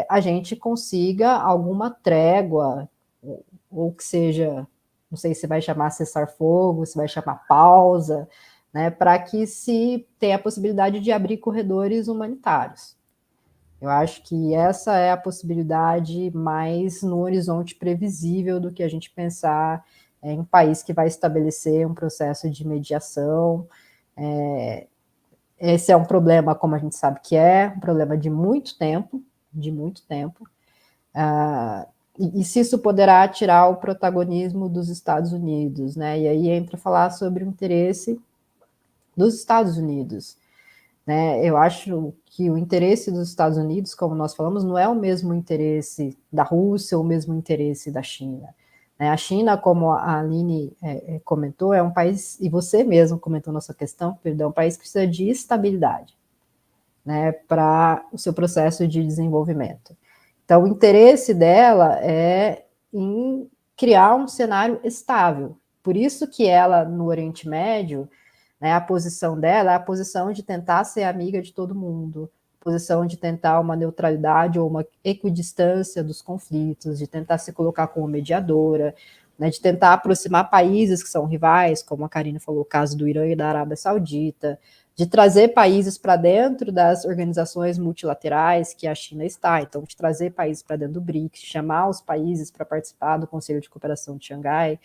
a gente consiga alguma trégua, ou que seja, não sei se vai chamar cessar-fogo, se vai chamar pausa, né, para que se tenha a possibilidade de abrir corredores humanitários. Eu acho que essa é a possibilidade mais no horizonte previsível do que a gente pensar em um país que vai estabelecer um processo de mediação. Esse é um problema, como a gente sabe que é, um problema de muito tempo, e se isso poderá tirar o protagonismo dos Estados Unidos, né? E aí entra falar sobre o interesse dos Estados Unidos. Né? Eu acho que o interesse dos Estados Unidos, como nós falamos, não é o mesmo interesse da Rússia ou o mesmo interesse da China. Né? A China, como a Aline comentou, é um país, e você mesmo comentou na sua questão, Pedro, é um país que precisa de estabilidade, né, para o seu processo de desenvolvimento. Então, o interesse dela é em criar um cenário estável. Por isso que ela, no Oriente Médio, né, a posição dela é a posição de tentar ser amiga de todo mundo, a posição de tentar uma neutralidade ou uma equidistância dos conflitos, de tentar se colocar como mediadora, né, de tentar aproximar países que são rivais, como a Karina falou, o caso do Irã e da Arábia Saudita, de trazer países para dentro das organizações multilaterais que a China está, então de trazer países para dentro do BRICS, chamar os países para participar do Conselho de Cooperação de Xangai,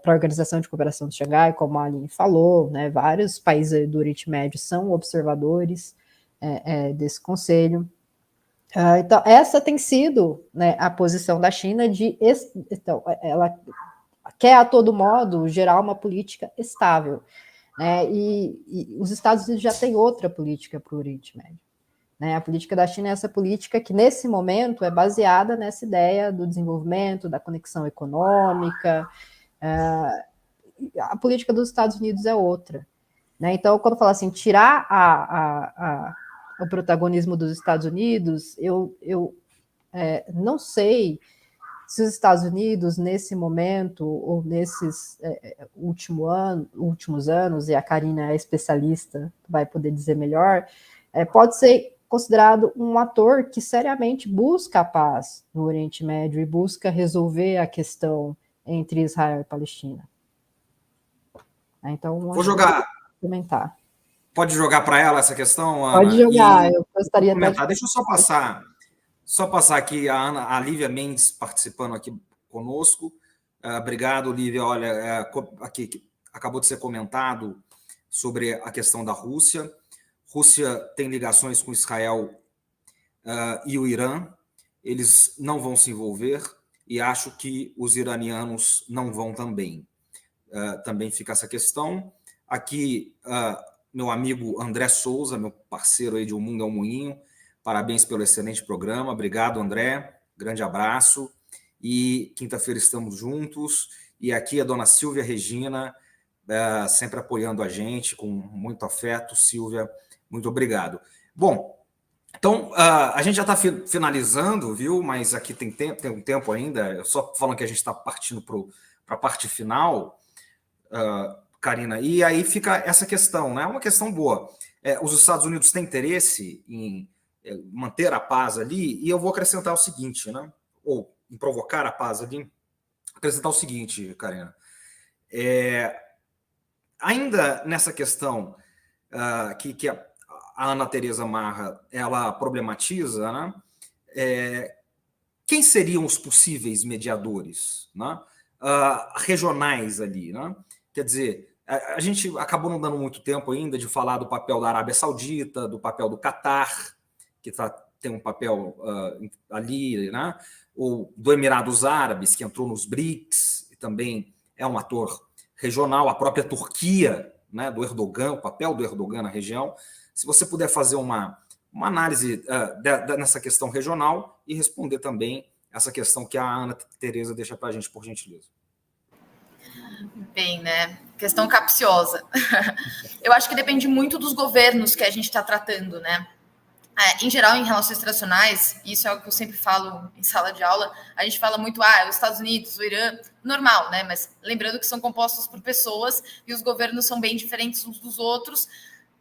para a Organização de Cooperação de Xangai, como a Aline falou, né, vários países do Oriente Médio são observadores desse conselho. Então, essa tem sido, né, a posição da China então, ela quer a todo modo gerar uma política estável. né? E os Estados Unidos já têm outra política para o Oriente Médio. Né? A política da China é essa política que, nesse momento, é baseada nessa ideia do desenvolvimento, da conexão econômica. A política dos Estados Unidos é outra. Né? Então, quando fala assim, tirar o protagonismo dos Estados Unidos, eu não sei se os Estados Unidos, nesse momento, ou nesses últimos anos, e a Karina é especialista, vai poder dizer melhor, pode ser considerado um ator que seriamente busca a paz no Oriente Médio e busca resolver a questão entre Israel e Palestina. Então, vou jogar. Comentar. Pode jogar para ela essa questão, Ana? Pode jogar, eu gostaria de comentar. Deixa eu só passar aqui a Lívia Mendes participando aqui conosco. Obrigado, Lívia. Olha, aqui acabou de ser comentado sobre a questão da Rússia. Rússia tem ligações com Israel e o Irã. Eles não vão se envolver e acho que os iranianos não vão também. Também fica essa questão. Aqui, meu amigo André Souza, meu parceiro aí de O Mundo é um Moinho, parabéns pelo excelente programa. Obrigado, André. Grande abraço. E quinta-feira estamos juntos. E aqui a dona Silvia Regina, sempre apoiando a gente com muito afeto. Silvia, muito obrigado. Bom, então a gente já está finalizando, viu? Mas aqui tem um tempo ainda. Só falando que a gente está partindo para a parte final, Karina. E aí fica essa questão, né? Uma questão boa. Os Estados Unidos têm interesse em manter a paz ali, e eu vou acrescentar o seguinte, né? Ou em provocar a paz ali, acrescentar o seguinte, Karina. Ainda nessa questão que a Ana Tereza Marra ela problematiza, né? Quem seriam os possíveis mediadores, né? Regionais ali, né? Quer dizer, a gente acabou não dando muito tempo ainda de falar do papel da Arábia Saudita, do papel do Catar, que tem um papel ali, né? Ou do Emirados Árabes, que entrou nos BRICS, e também é um ator regional, a própria Turquia, né? Do Erdogan, o papel do Erdogan na região. Se você puder fazer uma análise nessa questão regional e responder também essa questão que a Ana Tereza deixa para a gente, por gentileza. Bem, né? Questão capciosa. Eu acho que depende muito dos governos que a gente está tratando, né? Em geral, em relações internacionais, isso é o que eu sempre falo em sala de aula, a gente fala muito, os Estados Unidos, o Irã, normal, né? Mas lembrando que são compostos por pessoas e os governos são bem diferentes uns dos outros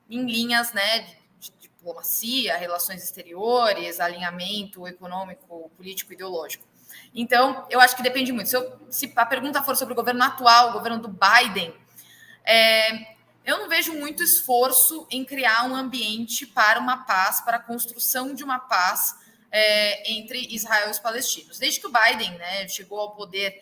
em linhas, né, de diplomacia, relações exteriores, alinhamento econômico, político, ideológico. Então, eu acho que depende muito. Se a pergunta for sobre o governo atual, o governo do Biden, eu não vejo muito esforço em criar um ambiente para uma paz, para a construção de uma paz entre Israel e os palestinos. Desde que o Biden, né, chegou ao poder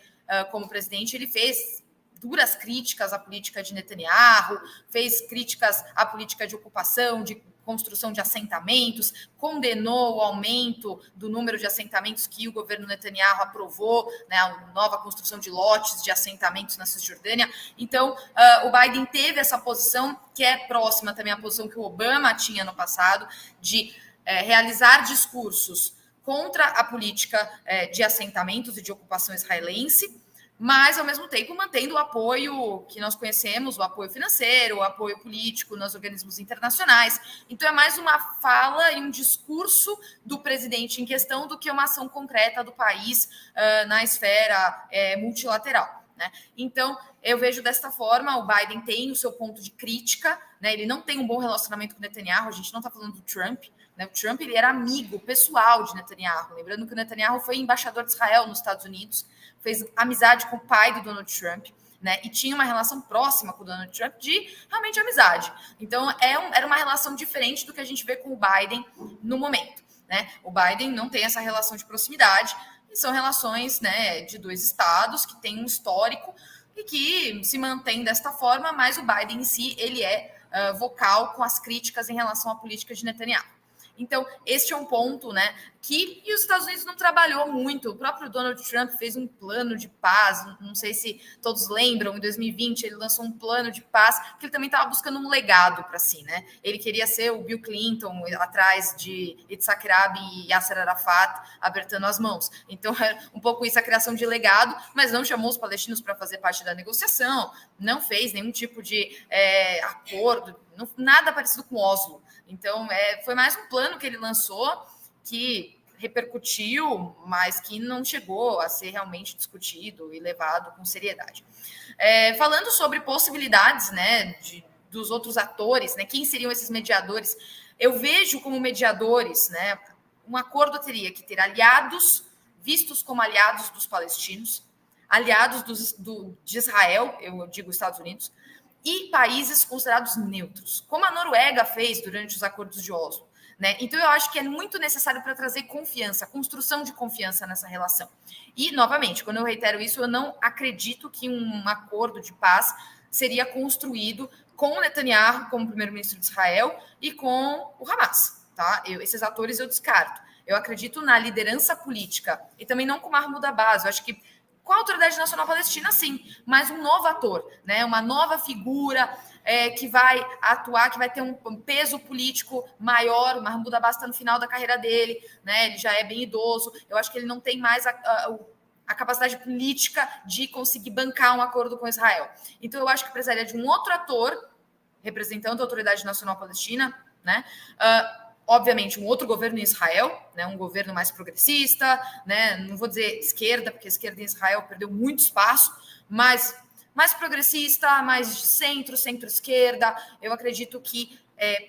como presidente, ele fez duras críticas à política de Netanyahu, fez críticas à política de ocupação, de construção de assentamentos, condenou o aumento do número de assentamentos que o governo Netanyahu aprovou, né, a nova construção de lotes de assentamentos na Cisjordânia. Então, o Biden teve essa posição, que é próxima também à posição que o Obama tinha no passado, de realizar discursos contra a política de assentamentos e de ocupação israelense, mas, ao mesmo tempo, mantendo o apoio que nós conhecemos, o apoio financeiro, o apoio político nos organismos internacionais. Então, é mais uma fala e um discurso do presidente em questão do que uma ação concreta do país na esfera multilateral, né? Então, eu vejo desta forma, o Biden tem o seu ponto de crítica, né? Ele não tem um bom relacionamento com o Netanyahu, a gente não está falando do Trump, né? O Trump ele era amigo pessoal de Netanyahu, lembrando que o Netanyahu foi embaixador de Israel nos Estados Unidos, fez amizade com o pai do Donald Trump, né? E tinha uma relação próxima com o Donald Trump de realmente amizade. Então, era uma relação diferente do que a gente vê com o Biden no momento, né? O Biden não tem essa relação de proximidade, e são relações, né, de dois estados que têm um histórico e que se mantém desta forma, mas o Biden em si, ele é vocal com as críticas em relação à política de Netanyahu. Então, este é um ponto, né, E os Estados Unidos não trabalhou muito. O próprio Donald Trump fez um plano de paz, não sei se todos lembram, em 2020 ele lançou um plano de paz, que ele também estava buscando um legado para si, né? Ele queria ser o Bill Clinton atrás de Yitzhak Rabin e Yasser Arafat, apertando as mãos. Então, é um pouco isso, a criação de legado, mas não chamou os palestinos para fazer parte da negociação, não fez nenhum tipo de acordo, nada parecido com Oslo. Então, foi mais um plano que ele lançou, que repercutiu, mas que não chegou a ser realmente discutido e levado com seriedade. Falando sobre possibilidades, né, dos outros atores, né, quem seriam esses mediadores, eu vejo como mediadores, né, um acordo teria que ter aliados, vistos como aliados dos palestinos, aliados de Israel, eu digo Estados Unidos, e países considerados neutros, como a Noruega fez durante os acordos de Oslo. Né? Então, eu acho que é muito necessário para trazer confiança, construção de confiança nessa relação. E, novamente, quando eu reitero isso, eu não acredito que um acordo de paz seria construído com o Netanyahu como primeiro-ministro de Israel e com o Hamas. Tá? Esses atores eu descarto. Eu acredito na liderança política e também não com Mahmoud Abbas. Eu acho que com a Autoridade Nacional Palestina, sim, mas um novo ator, né? Uma nova figura que vai atuar, que vai ter um peso político maior. O Mahmoud Abbas está no final da carreira dele, né? Ele já é bem idoso. Eu acho que ele não tem mais a capacidade política de conseguir bancar um acordo com Israel. Então, eu acho que precisaria de um outro ator representando a Autoridade Nacional Palestina, né? Obviamente, um outro governo em Israel, né, um governo mais progressista, né, não vou dizer esquerda, porque a esquerda em Israel perdeu muito espaço, mas mais progressista, mais de centro, centro-esquerda. Eu acredito que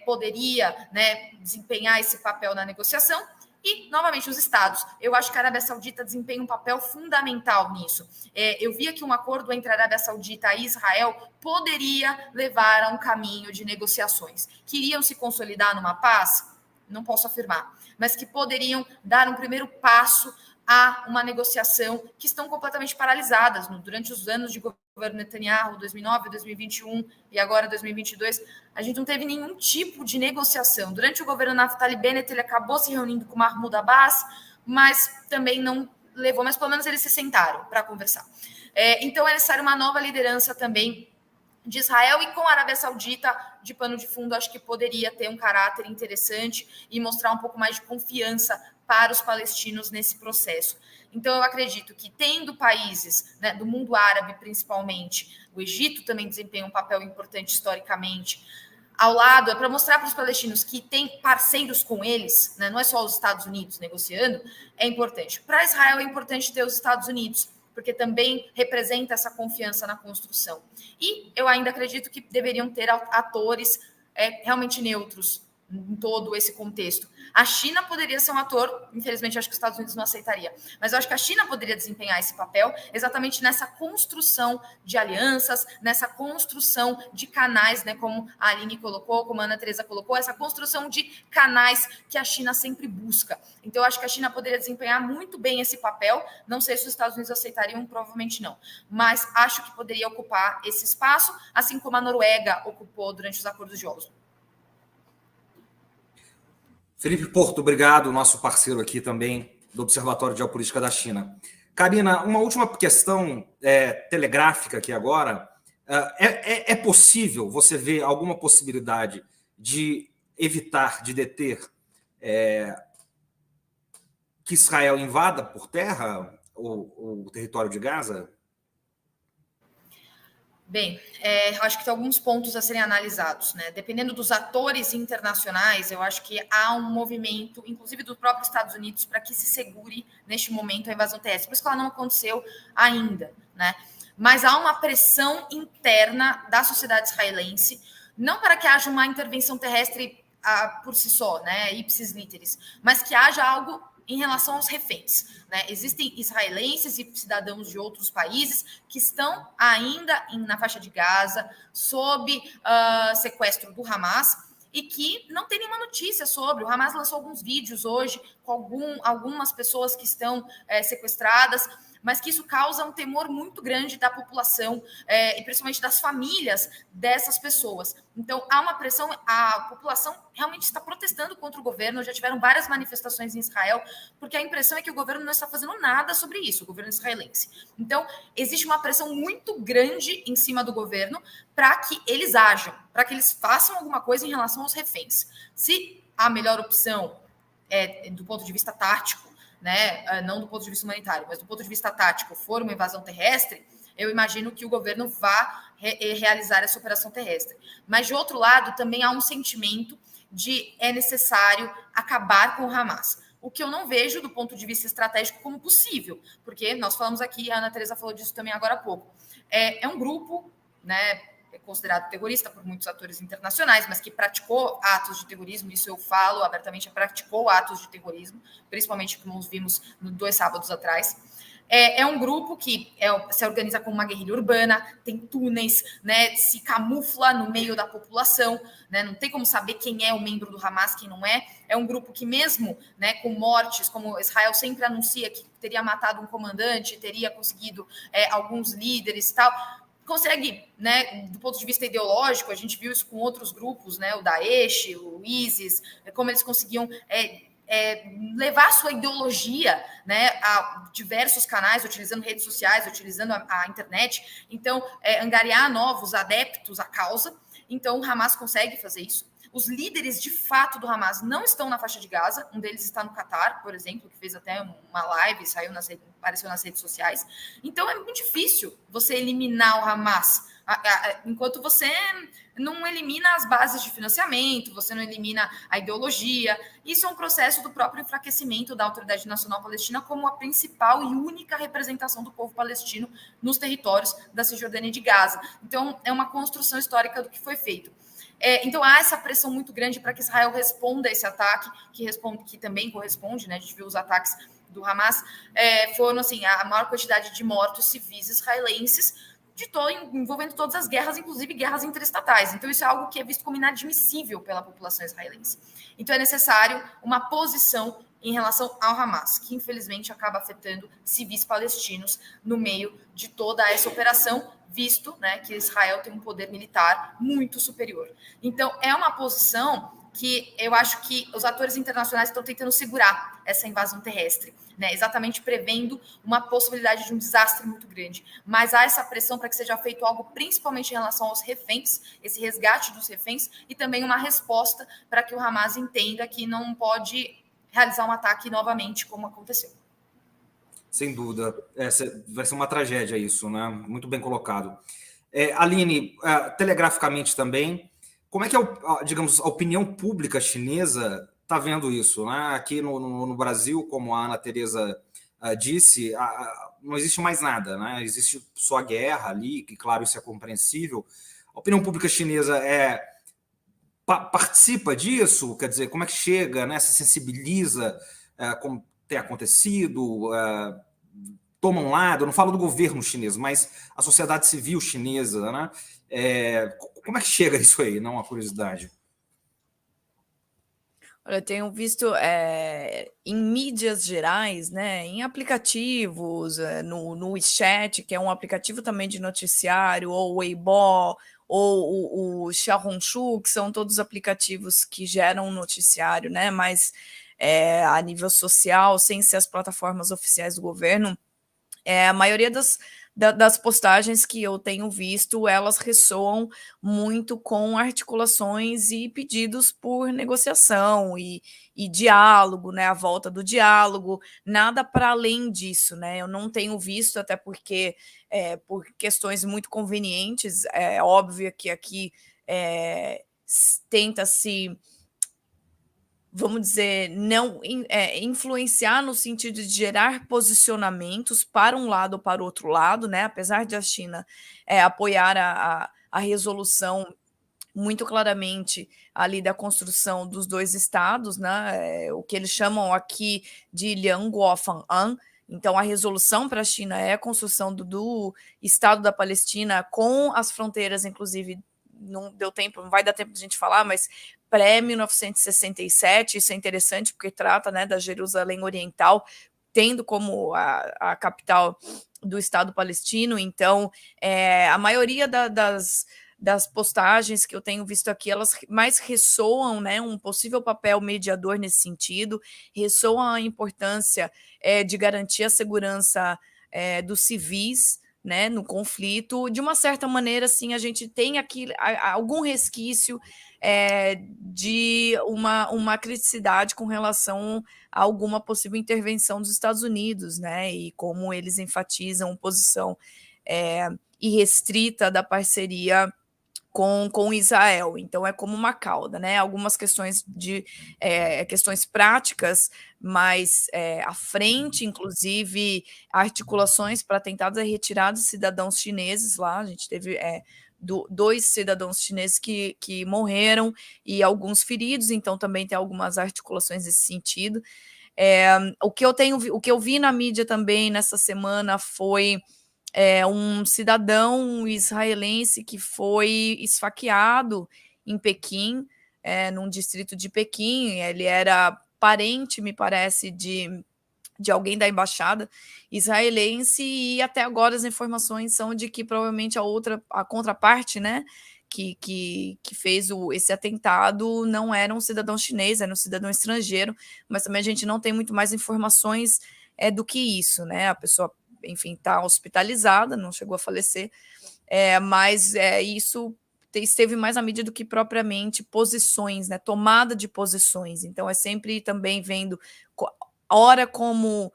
poderia, né, desempenhar esse papel na negociação. E, novamente, os estados. Eu acho que a Arábia Saudita desempenha um papel fundamental nisso. Eu via que um acordo entre a Arábia Saudita e Israel poderia levar a um caminho de negociações. Queriam se consolidar numa paz? Não posso afirmar, mas que poderiam dar um primeiro passo a uma negociação que estão completamente paralisadas durante os anos de governo Netanyahu, 2009, 2021 e agora 2022. A gente não teve nenhum tipo de negociação. Durante o governo Naftali Bennett, ele acabou se reunindo com Mahmoud Abbas, mas também não levou, mas pelo menos eles se sentaram para conversar. Então é necessário uma nova liderança também de Israel, e com a Arábia Saudita de pano de fundo, acho que poderia ter um caráter interessante e mostrar um pouco mais de confiança para os palestinos nesse processo. Então, eu acredito que, tendo países, né, do mundo árabe, principalmente, o Egito também desempenha um papel importante historicamente, ao lado, para mostrar para os palestinos que tem parceiros com eles, né, não é só os Estados Unidos negociando, é importante. Para Israel é importante ter os Estados Unidos, porque também representa essa confiança na construção. E eu ainda acredito que deveriam ter atores realmente neutros em todo esse contexto. A China poderia ser um ator, infelizmente acho que os Estados Unidos não aceitaria, mas eu acho que a China poderia desempenhar esse papel exatamente nessa construção de alianças, nessa construção de canais, né, como a Aline colocou, como a Ana Teresa colocou, essa construção de canais que a China sempre busca. Então, eu acho que a China poderia desempenhar muito bem esse papel. Não sei se os Estados Unidos aceitariam, provavelmente não, mas acho que poderia ocupar esse espaço, assim como a Noruega ocupou durante os acordos de Oslo. Felipe Porto, obrigado, nosso parceiro aqui também do Observatório de Geopolítica da China. Karina, uma última questão telegráfica aqui agora. É possível você ver alguma possibilidade de evitar, de deter que Israel invada por terra o território de Gaza? Bem, acho que tem alguns pontos a serem analisados, né? Dependendo dos atores internacionais, eu acho que há um movimento, inclusive dos próprios Estados Unidos, para que se segure neste momento a invasão terrestre. Por isso que ela não aconteceu ainda, né? Mas há uma pressão interna da sociedade israelense, não para que haja uma intervenção terrestre por si só, né? Ipsis literis, mas que haja algo em relação aos reféns, né? Existem israelenses e cidadãos de outros países que estão ainda na faixa de Gaza, sob sequestro do Hamas, e que não tem nenhuma notícia sobre. O Hamas lançou alguns vídeos hoje com algumas pessoas que estão sequestradas, mas que isso causa um temor muito grande da população e principalmente das famílias dessas pessoas. Então, há uma pressão, a população realmente está protestando contra o governo, já tiveram várias manifestações em Israel, porque a impressão é que o governo não está fazendo nada sobre isso, o governo israelense. Então, existe uma pressão muito grande em cima do governo para que eles ajam, para que eles façam alguma coisa em relação aos reféns. Se a melhor opção do ponto de vista tático, né, não do ponto de vista humanitário, mas do ponto de vista tático, for uma invasão terrestre, eu imagino que o governo vá realizar essa operação terrestre. Mas, de outro lado, também há um sentimento de é necessário acabar com o Hamas. O que eu não vejo, do ponto de vista estratégico, como possível, porque nós falamos aqui, a Ana Teresa falou disso também agora há pouco, é um grupo, né, considerado terrorista por muitos atores internacionais, mas que praticou atos de terrorismo, isso eu falo abertamente, praticou atos de terrorismo, principalmente como vimos 2 sábados atrás. É um grupo que se organiza como uma guerrilha urbana, tem túneis, né, se camufla no meio da população, né, não tem como saber quem é o membro do Hamas, quem não é. É um grupo que mesmo, né, com mortes, como Israel sempre anuncia que teria matado um comandante, teria conseguido alguns líderes e tal, consegue, né, do ponto de vista ideológico, a gente viu isso com outros grupos, né, o Daesh, o ISIS, como eles conseguiam levar sua ideologia, né, a diversos canais, utilizando redes sociais, utilizando a internet, então, angariar novos adeptos à causa. Então, o Hamas consegue fazer isso. Os líderes, de fato, do Hamas não estão na faixa de Gaza. Um deles está no Catar, por exemplo, que fez até uma live, apareceu nas redes sociais. Então, é muito difícil você eliminar o Hamas, enquanto você não elimina as bases de financiamento, você não elimina a ideologia. Isso é um processo do próprio enfraquecimento da Autoridade Nacional Palestina como a principal e única representação do povo palestino nos territórios da Cisjordânia e de Gaza. Então, é uma construção histórica do que foi feito. Então, há essa pressão muito grande para que Israel responda a esse ataque, que também corresponde, né? A gente viu os ataques do Hamas, foram assim, a maior quantidade de mortos civis israelenses envolvendo todas as guerras, inclusive guerras interestatais. Então, isso é algo que é visto como inadmissível pela população israelense. Então, é necessário uma posição em relação ao Hamas, que infelizmente acaba afetando civis palestinos no meio de toda essa operação, visto, né, que Israel tem um poder militar muito superior. Então, é uma posição que eu acho que os atores internacionais estão tentando segurar essa invasão terrestre, né, exatamente prevendo uma possibilidade de um desastre muito grande. Mas há essa pressão para que seja feito algo principalmente em relação aos reféns, esse resgate dos reféns, e também uma resposta para que o Hamas entenda que não pode realizar um ataque novamente, como aconteceu. Sem dúvida. Vai ser uma tragédia isso, né? Muito bem colocado. Aline, telegraficamente também, como é que, digamos, a opinião pública chinesa está vendo isso, né? Aqui no Brasil, como a Ana Teresa disse, não existe mais nada, né? Existe só a guerra ali, que, claro, isso é compreensível. A opinião pública chinesa participa disso? Quer dizer, como é que chega, né? Se sensibiliza como tem acontecido, toma um lado, eu não falo do governo chinês, mas a sociedade civil chinesa, né? Como é que chega isso aí? Não é uma curiosidade. Olha, eu tenho visto em mídias gerais, né, em aplicativos, no WeChat, que é um aplicativo também de noticiário, ou o Weibo, ou o Xiaohongshu, que são todos aplicativos que geram noticiário, né, mas a nível social, sem ser as plataformas oficiais do governo. A maioria das postagens que eu tenho visto, elas ressoam muito com articulações e pedidos por negociação e diálogo, né, a volta do diálogo, nada para além disso, né, eu não tenho visto, até porque, por questões muito convenientes, é óbvio que aqui tenta-se, vamos dizer, não influenciar no sentido de gerar posicionamentos para um lado ou para o outro lado, né? Apesar de a China apoiar a resolução muito claramente ali da construção dos 2 estados, né? O que eles chamam aqui de Lianguo Fang'an. Então, a resolução para a China é a construção do Estado da Palestina com as fronteiras, inclusive, não deu tempo, não vai dar tempo de a gente falar, mas pré-1967, isso é interessante porque trata, né, da Jerusalém Oriental, tendo como a capital do Estado palestino. Então, a maioria das postagens que eu tenho visto aqui, elas mais ressoam, né, um possível papel mediador nesse sentido, ressoam a importância de garantir a segurança dos civis, né, no conflito. De uma certa maneira, assim, a gente tem aqui algum resquício de uma criticidade com relação a alguma possível intervenção dos Estados Unidos, né, e como eles enfatizam posição irrestrita da parceria com Israel. Então é como uma cauda, né? Algumas questões questões práticas, mas à frente, inclusive articulações para tentar retirar dos cidadãos chineses lá. A gente teve 2 cidadãos chineses que morreram e alguns feridos, então também tem algumas articulações nesse sentido. O que eu vi na mídia também nessa semana foi um cidadão israelense que foi esfaqueado em Pequim, num distrito de Pequim. Ele era parente, me parece, de alguém da embaixada israelense, e até agora as informações são de que provavelmente a contraparte, né, que fez esse atentado não era um cidadão chinês, era um cidadão estrangeiro, mas também a gente não tem muito mais informações do que isso, né? A pessoa, enfim, está hospitalizada, não chegou a falecer, mas isso esteve mais na mídia do que propriamente posições, né? Tomada de posições. Então, é sempre também vendo, ora como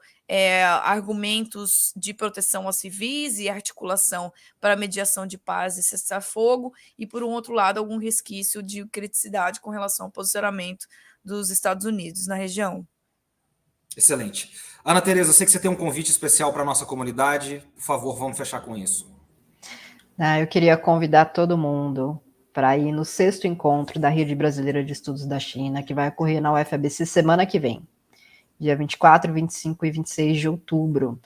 argumentos de proteção aos civis e articulação para mediação de paz e cessar-fogo, e, por um outro lado, algum resquício de criticidade com relação ao posicionamento dos Estados Unidos na região. Excelente. Ana Tereza, eu sei que você tem um convite especial para a nossa comunidade. Por favor, vamos fechar com isso. Eu queria convidar todo mundo para ir no 6º encontro da Rede Brasileira de Estudos da China, que vai ocorrer na UFABC semana que vem, dia 24, 25 e 26 de outubro.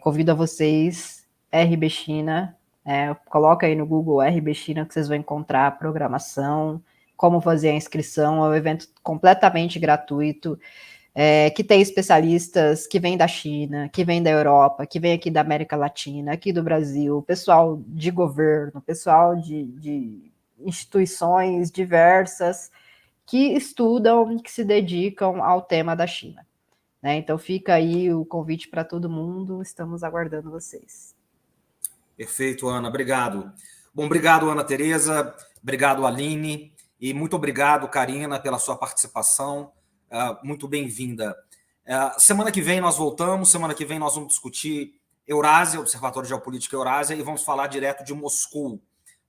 Convido a vocês, RB China, coloca aí no Google RB China que vocês vão encontrar a programação, como fazer a inscrição. É um evento completamente gratuito, que tem especialistas que vêm da China, que vêm da Europa, que vêm aqui da América Latina, aqui do Brasil, pessoal de governo, pessoal de instituições diversas que estudam e que se dedicam ao tema da China. Então fica aí o convite para todo mundo, estamos aguardando vocês. Perfeito, Ana, obrigado. Bom, obrigado, Ana Tereza, obrigado, Aline, e muito obrigado, Karina, pela sua participação. Muito bem-vinda. Semana que vem nós voltamos, semana que vem nós vamos discutir Eurásia, Observatório de Geopolítica Eurásia, e vamos falar direto de Moscou,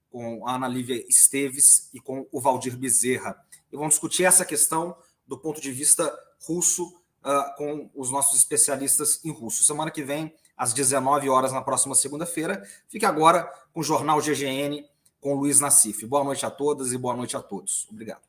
com a Ana Lívia Esteves e com o Valdir Bezerra. E vamos discutir essa questão do ponto de vista russo, com os nossos especialistas em russo. Semana que vem, às 19 horas, na próxima segunda-feira. Fique agora com o Jornal GGN, com o Luiz Nassif. Boa noite a todas e boa noite a todos. Obrigado.